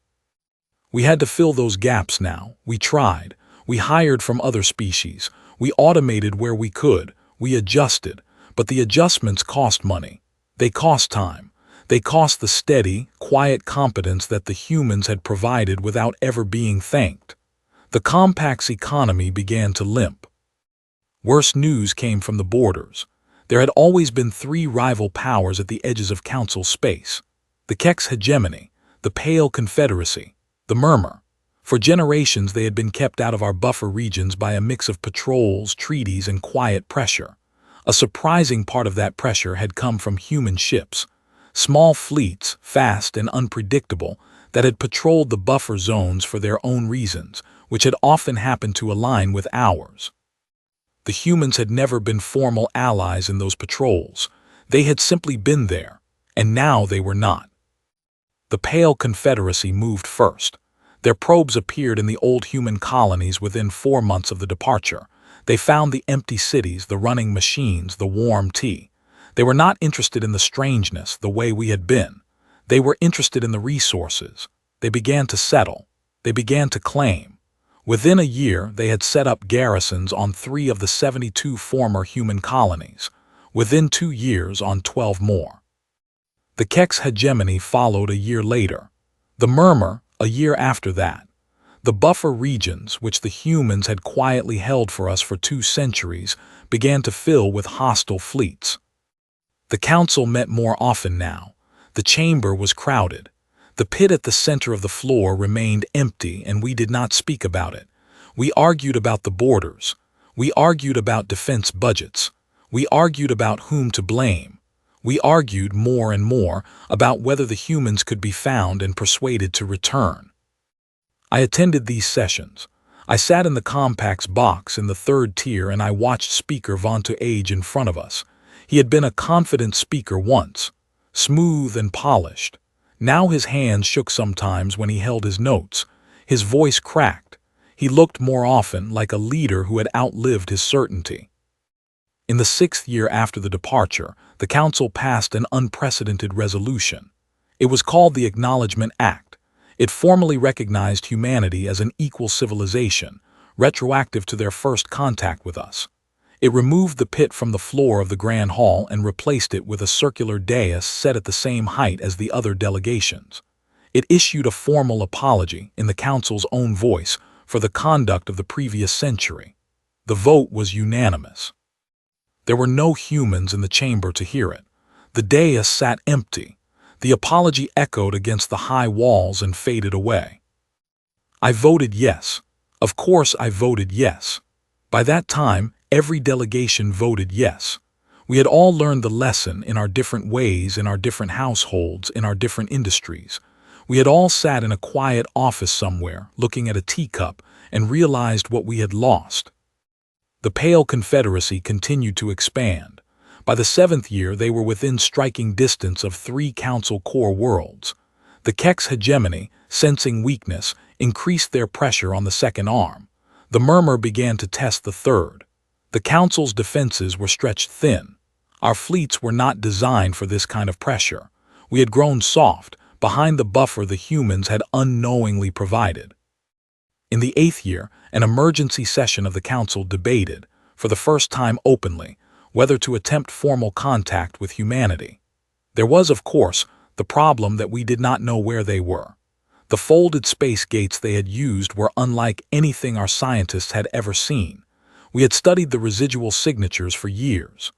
We had to fill those gaps now. We tried. We hired from other species. We automated where we could. We adjusted. But the adjustments cost money. They cost time. They cost the steady, quiet competence that the humans had provided without ever being thanked. The compact's economy began to limp. Worse news came from the borders. There had always been 3 rival powers at the edges of council space. The Kex hegemony, the Pale Confederacy, the Murmur. For generations they had been kept out of our buffer regions by a mix of patrols, treaties, and quiet pressure. A surprising part of that pressure had come from human ships, small fleets, fast and unpredictable, that had patrolled the buffer zones for their own reasons, which had often happened to align with ours. The humans had never been formal allies in those patrols. They had simply been there, and now they were not. The Pale Confederacy moved first. Their probes appeared in the old human colonies within 4 months of the departure. They found the empty cities, the running machines, the warm tea. They were not interested in the strangeness, the way we had been. They were interested in the resources. They began to settle. They began to claim. Within a year, they had set up garrisons on 3 of the 72 former human colonies. Within 2 years, on 12 more. The HFY hegemony followed a year later. The murmur, a year after that. The buffer regions, which the humans had quietly held for us for 2 centuries, began to fill with hostile fleets. The council met more often now. The chamber was crowded. The pit at the center of the floor remained empty, and we did not speak about it. We argued about the borders. We argued about defense budgets. We argued about whom to blame. We argued more and more about whether the humans could be found and persuaded to return. I attended these sessions. I sat in the compact's box in the 3rd tier, and I watched Speaker Vontu age in front of us. He had been a confident speaker once, smooth and polished. Now his hands shook sometimes when he held his notes. His voice cracked. He looked more often like a leader who had outlived his certainty. In the 6th year after the departure, the council passed an unprecedented resolution. It was called the Acknowledgement Act. It formally recognized humanity as an equal civilization, retroactive to their first contact with us. It removed the pit from the floor of the Grand Hall and replaced it with a circular dais set at the same height as the other delegations. It issued a formal apology, in the council's own voice, for the conduct of the previous century. The vote was unanimous. There were no humans in the chamber to hear it. The dais sat empty. The apology echoed against the high walls and faded away. I voted yes. Of course I voted yes. By that time, every delegation voted yes. We had all learned the lesson in our different ways, in our different households, in our different industries. We had all sat in a quiet office somewhere, looking at a teacup, and realized what we had lost. The Pale Confederacy continued to expand. By the 7th year, they were within striking distance of 3 council core worlds. The HFY hegemony, sensing weakness, increased their pressure on the 2nd arm. The murmur began to test the 3rd. The council's defenses were stretched thin. Our fleets were not designed for this kind of pressure. We had grown soft, behind the buffer the humans had unknowingly provided. In the 8th year, an emergency session of the council debated, for the first time openly, whether to attempt formal contact with humanity. There was, of course, the problem that we did not know where they were. The folded space gates they had used were unlike anything our scientists had ever seen. We had studied the residual signatures for years.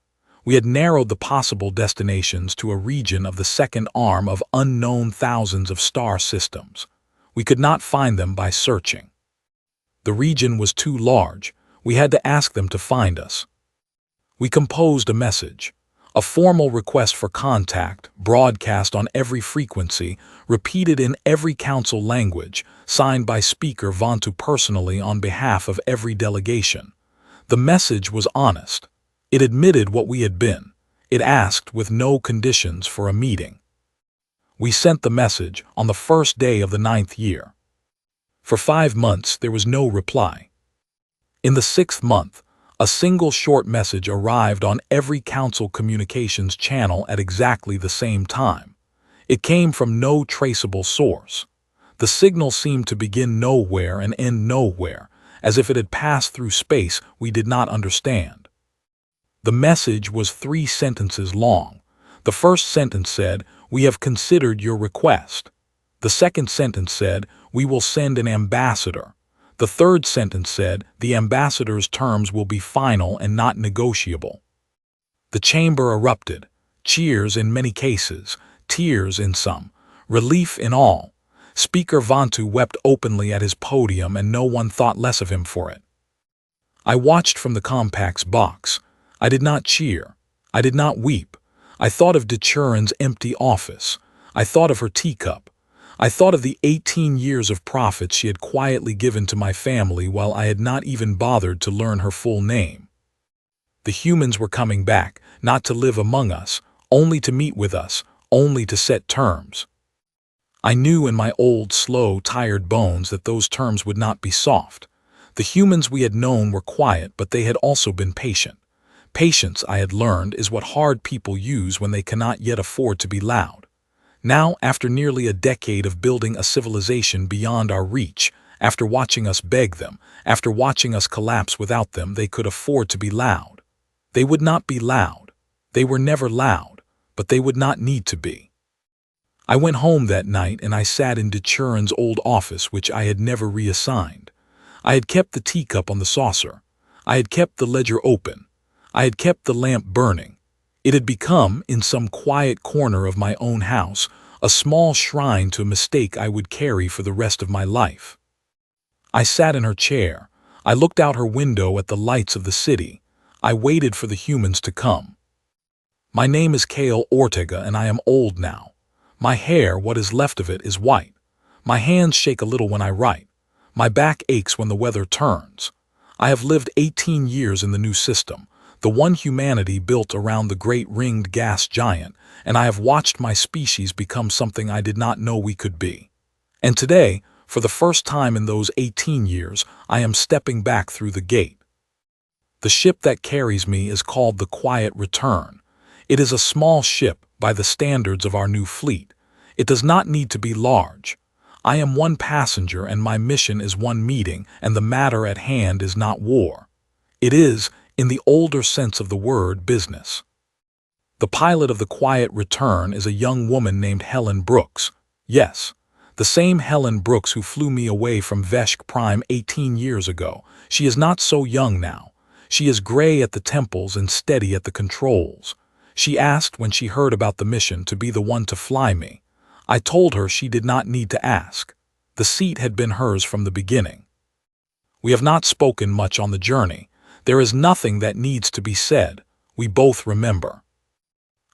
We had narrowed the possible destinations to a region of the 2nd arm of unknown thousands of star systems. We could not find them by searching. The region was too large. We had to ask them to find us. We composed a message, a formal request for contact, broadcast on every frequency, repeated in every council language, signed by Speaker Vontu personally on behalf of every delegation. The message was honest. It admitted what we had been. It asked with no conditions for a meeting. We sent the message on the 1st day of the 9th year. For 5 months, there was no reply. In the 6th month, a single short message arrived on every council communications channel at exactly the same time. It came from no traceable source. The signal seemed to begin nowhere and end nowhere, as if it had passed through space we did not understand. The message was 3 sentences long. The first sentence said, "We have considered your request." The second sentence said, "We will send an ambassador." The third sentence said, "The ambassador's terms will be final and not negotiable." The chamber erupted. Cheers in many cases, tears in some, relief in all. Speaker Vontu wept openly at his podium, and no one thought less of him for it. I watched from the compact's box. I did not cheer. I did not weep. I thought of Dechurin's empty office. I thought of her teacup. I thought of the 18 years of profits she had quietly given to my family while I had not even bothered to learn her full name. The humans were coming back, not to live among us, only to meet with us, only to set terms. I knew in my old, slow, tired bones that those terms would not be soft. The humans we had known were quiet, but they had also been patient. Patience, I had learned, is what hard people use when they cannot yet afford to be loud. Now, after nearly a decade of building a civilization beyond our reach, after watching us beg them, after watching us collapse without them, they could afford to be loud. They would not be loud. They were never loud, but they would not need to be. I went home that night and I sat in DeChurin's old office, which I had never reassigned. I had kept the teacup on the saucer. I had kept the ledger open. I had kept the lamp burning. It had become, in some quiet corner of my own house, a small shrine to a mistake I would carry for the rest of my life. I sat in her chair. I looked out her window at the lights of the city. I waited for the humans to come. My name is Kale Ortega and I am old now. My hair, what is left of it, is white. My hands shake a little when I write. My back aches when the weather turns. I have lived 18 years in the new system, the one humanity built around the great ringed gas giant, and I have watched my species become something I did not know we could be. And today, for the first time in those 18 years, I am stepping back through the gate. The ship that carries me is called the Quiet Return. It is a small ship by the standards of our new fleet. It does not need to be large. I am one passenger and my mission is one meeting, and the matter at hand is not war. It is, in the older sense of the word, business. The pilot of the Quiet Return is a young woman named Helen Brooks. Yes, the same Helen Brooks who flew me away from Veshk Prime 18 years ago. She is not so young now. She is gray at the temples and steady at the controls. She asked, when she heard about the mission, to be the one to fly me. I told her she did not need to ask. The seat had been hers from the beginning. We have not spoken much on the journey. There is nothing that needs to be said. We both remember.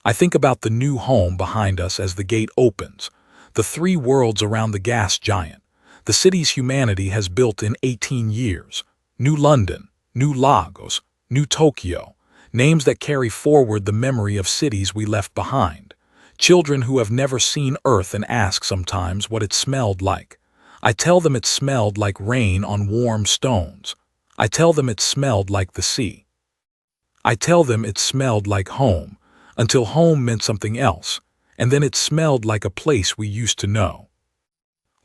I think about the new home behind us as the gate opens, the three worlds around the gas giant, the cities humanity has built in 18 years, New London, New Lagos, New Tokyo, names that carry forward the memory of cities we left behind. Children who have never seen Earth and ask sometimes what it smelled like. I tell them it smelled like rain on warm stones. I tell them it smelled like the sea. I tell them it smelled like home, until home meant something else, and then it smelled like a place we used to know.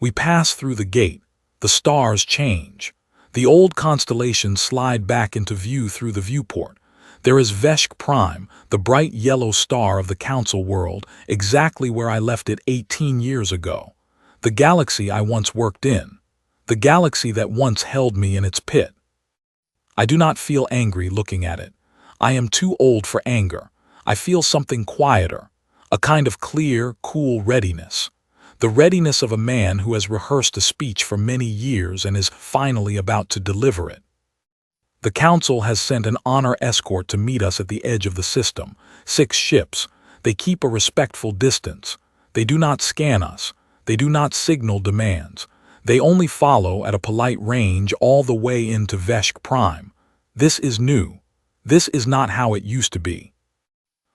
We pass through the gate. The stars change. The old constellations slide back into view through the viewport. There is Veshk Prime, the bright yellow star of the Council world, exactly where I left it 18 years ago. The galaxy I once worked in. The galaxy that once held me in its pit. I do not feel angry looking at it. I am too old for anger. I feel something quieter, a kind of clear, cool readiness. The readiness of a man who has rehearsed a speech for many years and is finally about to deliver it. The Council has sent an honor escort to meet us at the edge of the system. 6 ships. They keep a respectful distance. They do not scan us. They do not signal demands. They only follow at a polite range all the way into Veshk Prime. This is new. This is not how it used to be.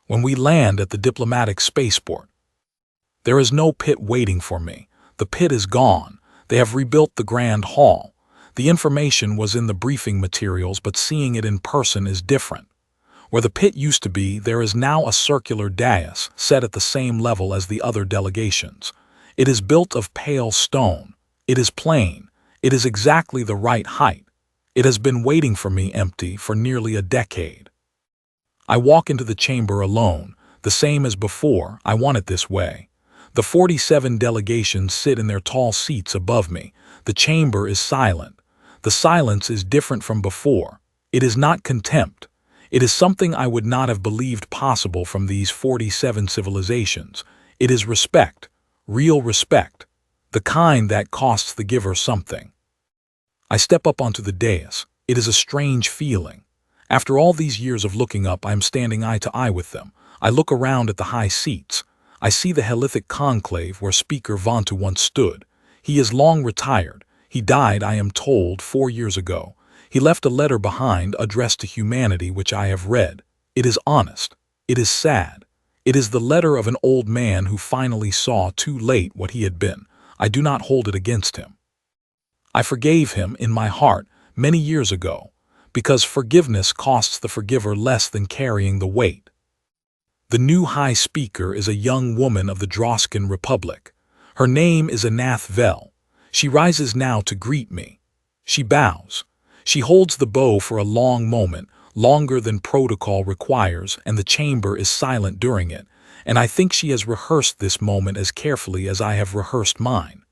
When we land at the diplomatic spaceport, there is no pit waiting for me. The pit is gone. They have rebuilt the Grand Hall. The information was in the briefing materials, but seeing it in person is different. Where the pit used to be, there is now a circular dais set at the same level as the other delegations. It is built of pale stone. It is plain. It is exactly the right height. It has been waiting for me empty for nearly a decade. I walk into the chamber alone, the same as before. I want it this way. The 47 delegations sit in their tall seats above me. The chamber is silent. The silence is different from before. It is not contempt. It is something I would not have believed possible from these 47 civilizations. It is respect, real respect, the kind that costs the giver something. I step up onto the dais. It is a strange feeling. After all these years of looking up, I am standing eye to eye with them. I look around at the high seats. I see the Helithic conclave where Speaker Vantu once stood. He is long retired. He died, I am told, 4 years ago. He left a letter behind addressed to humanity which I have read. It is honest. It is sad. It is the letter of an old man who finally saw too late what he had been. I do not hold it against him. I forgave him in my heart many years ago, because forgiveness costs the forgiver less than carrying the weight. The new High Speaker is a young woman of the Droskin Republic. Her name is Anath Vel. She rises now to greet me. She bows. She holds the bow for a long moment, longer than protocol requires, and the chamber is silent during it, and I think she has rehearsed this moment as carefully as I have rehearsed mine.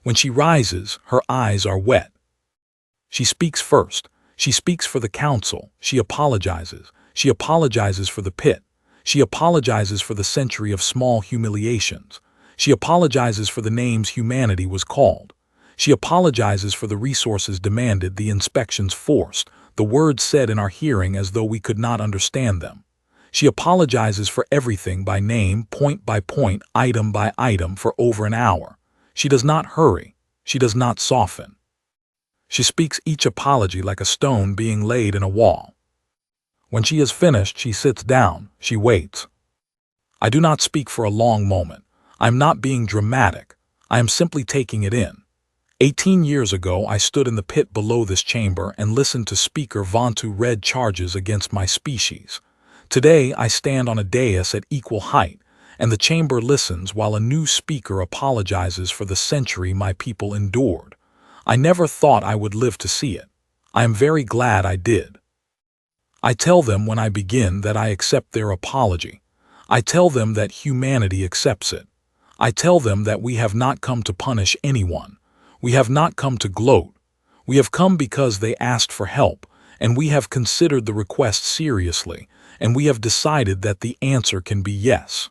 When she rises, her eyes are wet. She speaks first. She speaks for the council. She apologizes. She apologizes for the pit. She apologizes for the century of small humiliations. She apologizes for the names humanity was called. She apologizes for the resources demanded, the inspections forced, the words said in our hearing as though we could not understand them. She apologizes for everything by name, point by point, item by item for over an hour. She does not hurry. She does not soften. She speaks each apology like a stone being laid in a wall. When she has finished, she sits down. She waits. I do not speak for a long moment. I am not being dramatic. I am simply taking it in. 18 years ago, I stood in the pit below this chamber and listened to Speaker Vantu read charges against my species. Today, I stand on a dais at equal height, and the chamber listens while a new speaker apologizes for the century my people endured. I never thought I would live to see it. I am very glad I did. I tell them when I begin that I accept their apology. I tell them that humanity accepts it. I tell them that we have not come to punish anyone. We have not come to gloat. We have come because they asked for help, and we have considered the request seriously, and we have decided that the answer can be yes.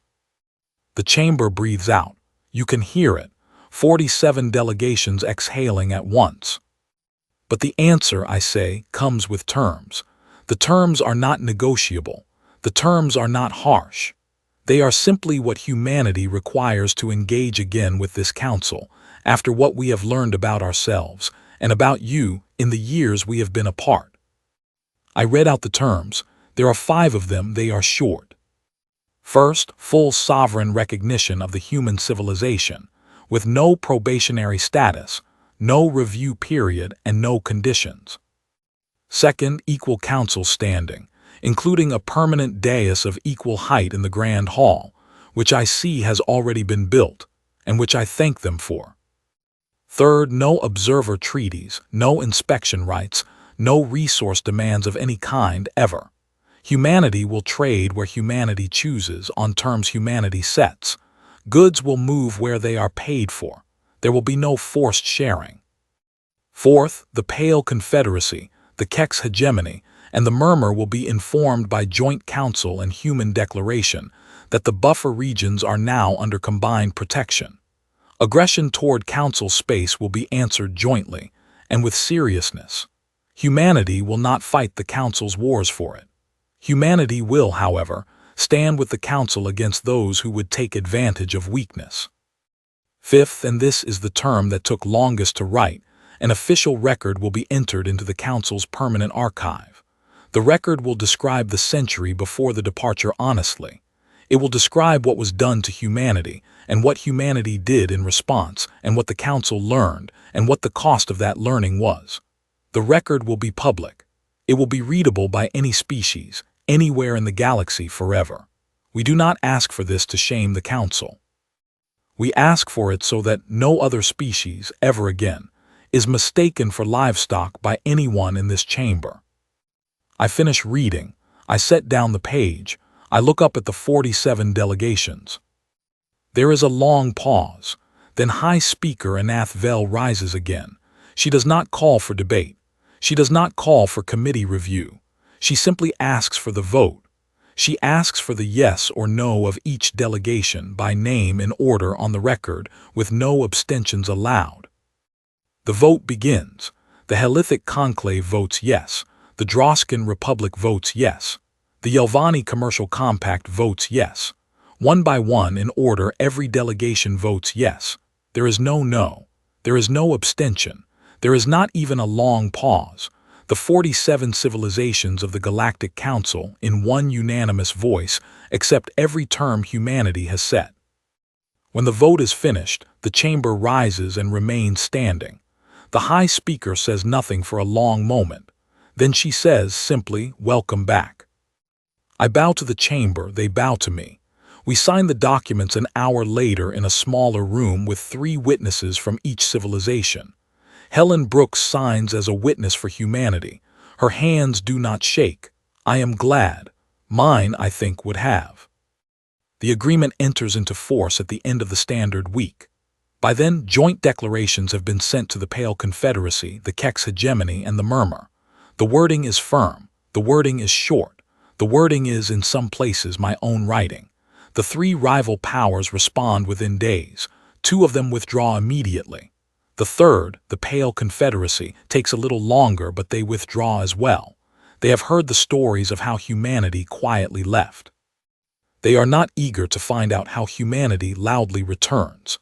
The chamber breathes out. You can hear it. 47 delegations exhaling at once. But the answer, I say, comes with terms. The terms are not negotiable. The terms are not harsh. They are simply what humanity requires to engage again with this council, after what we have learned about ourselves, and about you in the years we have been apart. I read out the terms. There are 5 of them. They are short. First, full sovereign recognition of the human civilization, with no probationary status, no review period, and no conditions. Second, equal council standing, including a permanent dais of equal height in the Grand Hall, which I see has already been built, and which I thank them for. Third, no observer treaties, no inspection rights, no resource demands of any kind ever. Humanity will trade where humanity chooses on terms humanity sets. Goods will move where they are paid for. There will be no forced sharing. Fourth, the Pale Confederacy, the Kex hegemony, and the murmur will be informed by joint council and human declaration that the buffer regions are now under combined protection. Aggression toward council space will be answered jointly and with seriousness. Humanity will not fight the council's wars for it. Humanity will, however, stand with the council against those who would take advantage of weakness. Fifth, and this is the term that took longest to write, an official record will be entered into the council's permanent archive. The record will describe the century before the departure honestly. It will describe what was done to humanity, and what humanity did in response, and what the council learned, and what the cost of that learning was. The record will be public. It will be readable by any species, anywhere in the galaxy forever. We do not ask for this to shame the council. We ask for it so that no other species, ever again, is mistaken for livestock by anyone in this chamber. I finish reading. I set down the page. I look up at the 47 delegations. There is a long pause. Then High Speaker Anath Vel rises again. She does not call for debate. She does not call for committee review. She simply asks for the vote. She asks for the yes or no of each delegation by name in order on the record, with no abstentions allowed. The vote begins. The Helithic Conclave votes yes. The Droskin Republic votes yes. The Yelvani Commercial Compact votes yes. One by one in order, every delegation votes yes. There is no no. There is no abstention. There is not even a long pause. The 47 civilizations of the Galactic Council, in one unanimous voice, accept every term humanity has set. When the vote is finished, the chamber rises and remains standing. The High Speaker says nothing for a long moment. Then she says simply, "Welcome back." I bow to the chamber, they bow to me. We sign the documents an hour later in a smaller room with 3 witnesses from each civilization. Helen Brooks signs as a witness for humanity. Her hands do not shake. I am glad. Mine, I think, would have. The agreement enters into force at the end of the standard week. By then, joint declarations have been sent to the Pale Confederacy, the Kex Hegemony, and the Murmur. The wording is firm. The wording is short. The wording is, in some places, my own writing. The 3 rival powers respond within days. 2 of them withdraw immediately. The third, the Pale Confederacy, takes a little longer, but they withdraw as well. They have heard the stories of how humanity quietly left. They are not eager to find out how humanity loudly returns.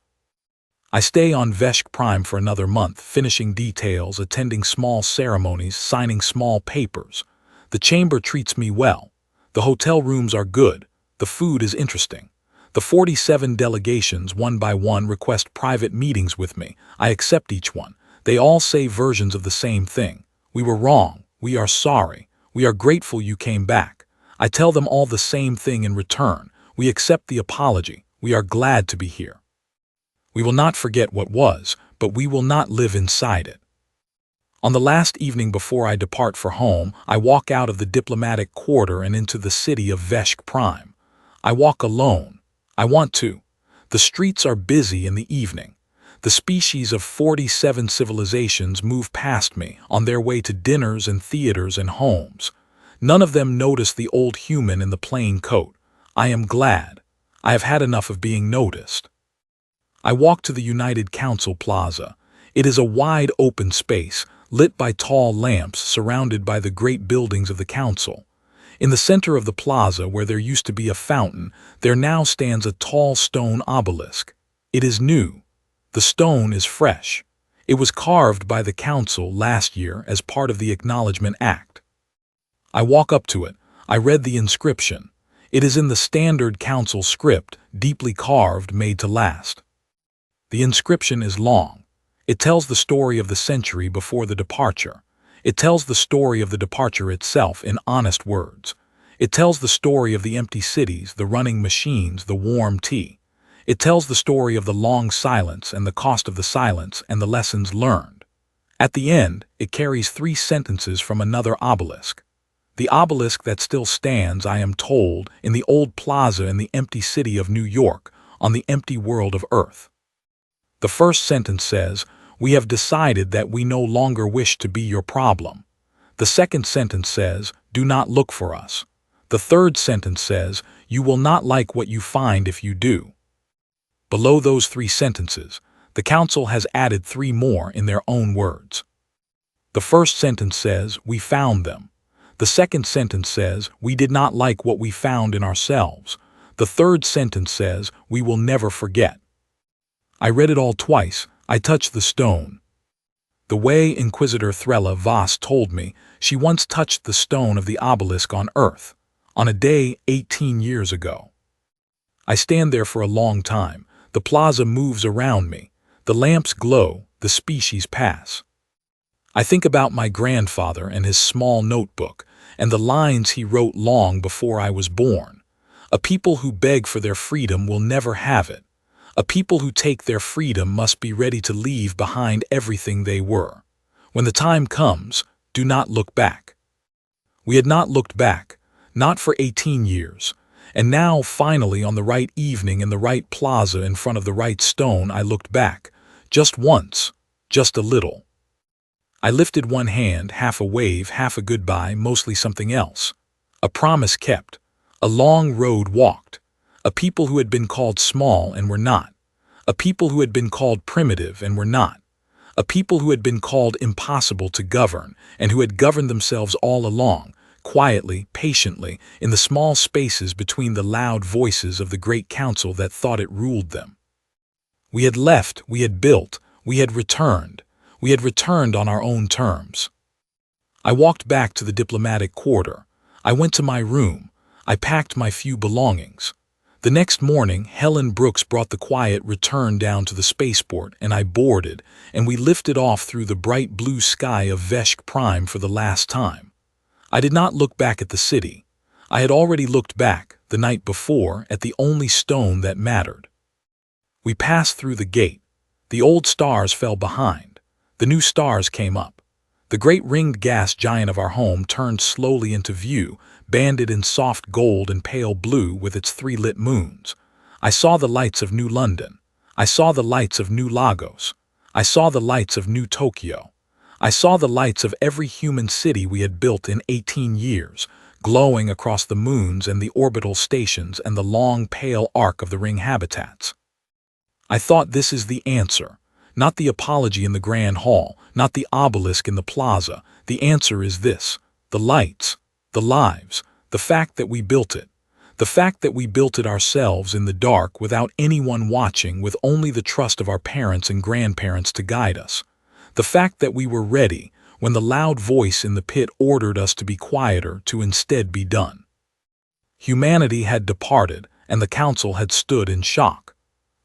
I stay on Veshk Prime for another month, finishing details, attending small ceremonies, signing small papers. The chamber treats me well. The hotel rooms are good. The food is interesting. The 47 delegations, one by one, request private meetings with me. I accept each one. They all say versions of the same thing. We were wrong. We are sorry. We are grateful you came back. I tell them all the same thing in return. We accept the apology. We are glad to be here. We will not forget what was, but we will not live inside it. On the last evening before I depart for home, I walk out of the diplomatic quarter and into the city of Veshk Prime. I walk alone. I want to. The streets are busy in the evening. The species of 47 civilizations move past me on their way to dinners and theaters and homes. None of them notice the old human in the plain coat. I am glad. I have had enough of being noticed. I walk to the United Council Plaza. It is a wide open space, lit by tall lamps surrounded by the great buildings of the council. In the center of the plaza, where there used to be a fountain, there now stands a tall stone obelisk. It is new. The stone is fresh. It was carved by the council last year as part of the Acknowledgement Act. I walk up to it. I read the inscription. It is in the standard council script, deeply carved, made to last. The inscription is long. It tells the story of the century before the departure. It tells the story of the departure itself in honest words. It tells the story of the empty cities, the running machines, the warm tea. It tells the story of the long silence and the cost of the silence and the lessons learned. At the end, it carries 3 sentences from another obelisk. The obelisk that still stands, I am told, in the old plaza in the empty city of New York, on the empty world of Earth. The first sentence says, "We have decided that we no longer wish to be your problem." The second sentence says, "Do not look for us." The third sentence says, "You will not like what you find if you do." Below those 3 sentences, the council has added 3 more in their own words. The first sentence says, "We found them." The second sentence says, "We did not like what we found in ourselves." The third sentence says, "We will never forget." I read it all twice. I touched the stone. The way Inquisitor Thrella Voss told me, she once touched the stone of the obelisk on Earth, on a day 18 years ago. I stand there for a long time. The plaza moves around me. The lamps glow. The species pass. I think about my grandfather and his small notebook, and the lines he wrote long before I was born. A people who beg for their freedom will never have it. A people who take their freedom must be ready to leave behind everything they were. When the time comes, do not look back. We had not looked back, not for 18 years. And now, finally, on the right evening in the right plaza in front of the right stone, I looked back. Just once, just a little. I lifted one hand, half a wave, half a goodbye, mostly something else. A promise kept. A long road walked. A people who had been called small and were not. A people who had been called primitive and were not. A people who had been called impossible to govern and who had governed themselves all along, quietly, patiently, in the small spaces between the loud voices of the great council that thought it ruled them. We had left, we had built, we had returned. We had returned on our own terms. I walked back to the diplomatic quarter. I went to my room. I packed my few belongings. The next morning, Helen Brooks brought the quiet return down to the spaceport, and I boarded, and we lifted off through the bright blue sky of Veshk Prime for the last time. I did not look back at the city. I had already looked back, the night before, at the only stone that mattered. We passed through the gate. The old stars fell behind. The new stars came up. The great ringed gas giant of our home turned slowly into view, banded in soft gold and pale blue with its 3 lit moons. I saw the lights of New London. I saw the lights of New Lagos. I saw the lights of New Tokyo. I saw the lights of every human city we had built in 18 years, glowing across the moons and the orbital stations and the long, pale arc of the ring habitats. I thought, this is the answer. Not the apology in the Grand Hall, not the obelisk in the plaza. The answer is this: the lights, the lives, the fact that we built it. The fact that we built it ourselves in the dark without anyone watching, with only the trust of our parents and grandparents to guide us. The fact that we were ready when the loud voice in the pit ordered us to be quieter, to instead be done. Humanity had departed, and the council had stood in shock.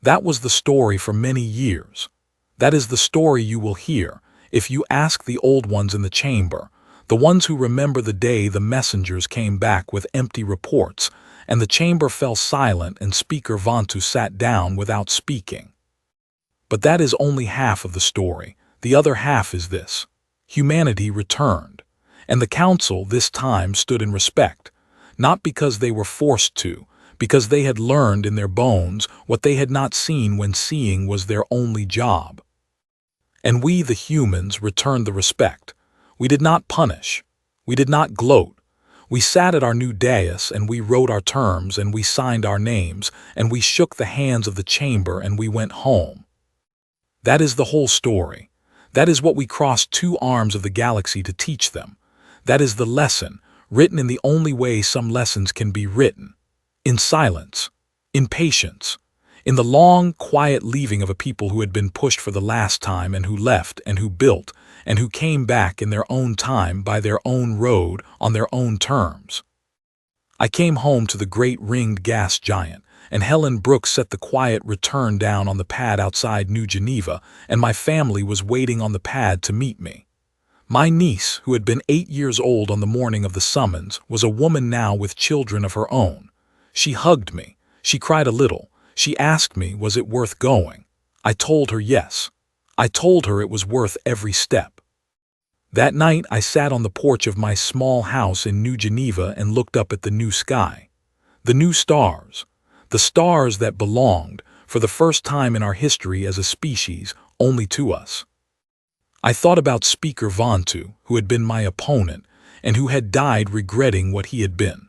That was the story for many years. That is the story you will hear if you ask the old ones in the chamber, the ones who remember the day the messengers came back with empty reports, and the chamber fell silent and Speaker Vantu sat down without speaking. But that is only half of the story. The other half is this: humanity returned, and the council this time stood in respect, not because they were forced to, because they had learned in their bones what they had not seen when seeing was their only job. And we, the humans, returned the respect. We did not punish. We did not gloat. We sat at our new dais and we wrote our terms and we signed our names and we shook the hands of the chamber and we went home. That is the whole story. That is what we crossed 2 arms of the galaxy to teach them. That is the lesson, written in the only way some lessons can be written: in silence, in patience, in the long, quiet leaving of a people who had been pushed for the last time and who left and who built and who came back in their own time by their own road on their own terms. I came home to the great ringed gas giant, and Helen Brooks set the quiet return down on the pad outside New Geneva, and my family was waiting on the pad to meet me. My niece, who had been 8 years old on the morning of the summons, was a woman now with children of her own. She hugged me. She cried a little. She asked me, was it worth going? I told her yes. I told her it was worth every step. That night I sat on the porch of my small house in New Geneva and looked up at the new sky. The new stars. The stars that belonged, for the first time in our history as a species, only to us. I thought about Speaker Vantu, who had been my opponent, and who had died regretting what he had been.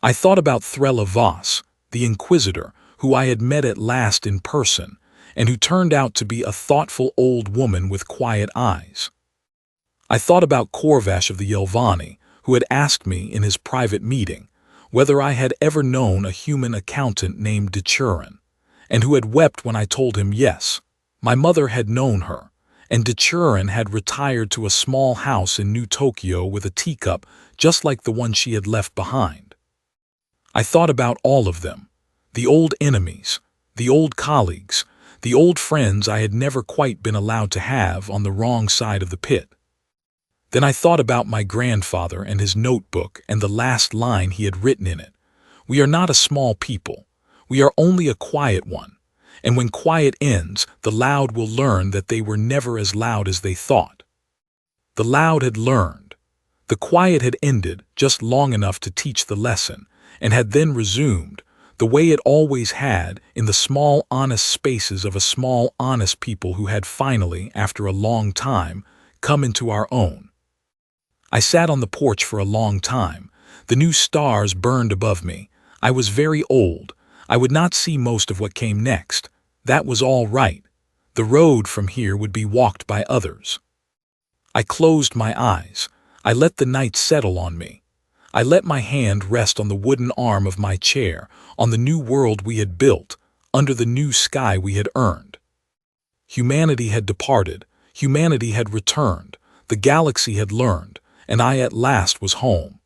I thought about Thrella Voss, the Inquisitor, who I had met at last in person, and who turned out to be a thoughtful old woman with quiet eyes. I thought about Corvash of the Yelvani, who had asked me in his private meeting whether I had ever known a human accountant named Dechurin, and who had wept when I told him yes, my mother had known her, and Dechurin had retired to a small house in New Tokyo with a teacup just like the one she had left behind. I thought about all of them, the old enemies, the old colleagues, the old friends I had never quite been allowed to have on the wrong side of the pit. Then I thought about my grandfather and his notebook and the last line he had written in it. We are not a small people. We are only a quiet one. And when quiet ends, the loud will learn that they were never as loud as they thought. The loud had learned. The quiet had ended just long enough to teach the lesson, and had then resumed, the way it always had, in the small, honest spaces of a small, honest people who had finally, after a long time, come into our own. I sat on the porch for a long time. The new stars burned above me. I was very old. I would not see most of what came next. That was all right. The road from here would be walked by others. I closed my eyes. I let the night settle on me. I let my hand rest on the wooden arm of my chair, on the new world we had built, under the new sky we had earned. Humanity had departed. Humanity had returned. The galaxy had learned, and I at last was home.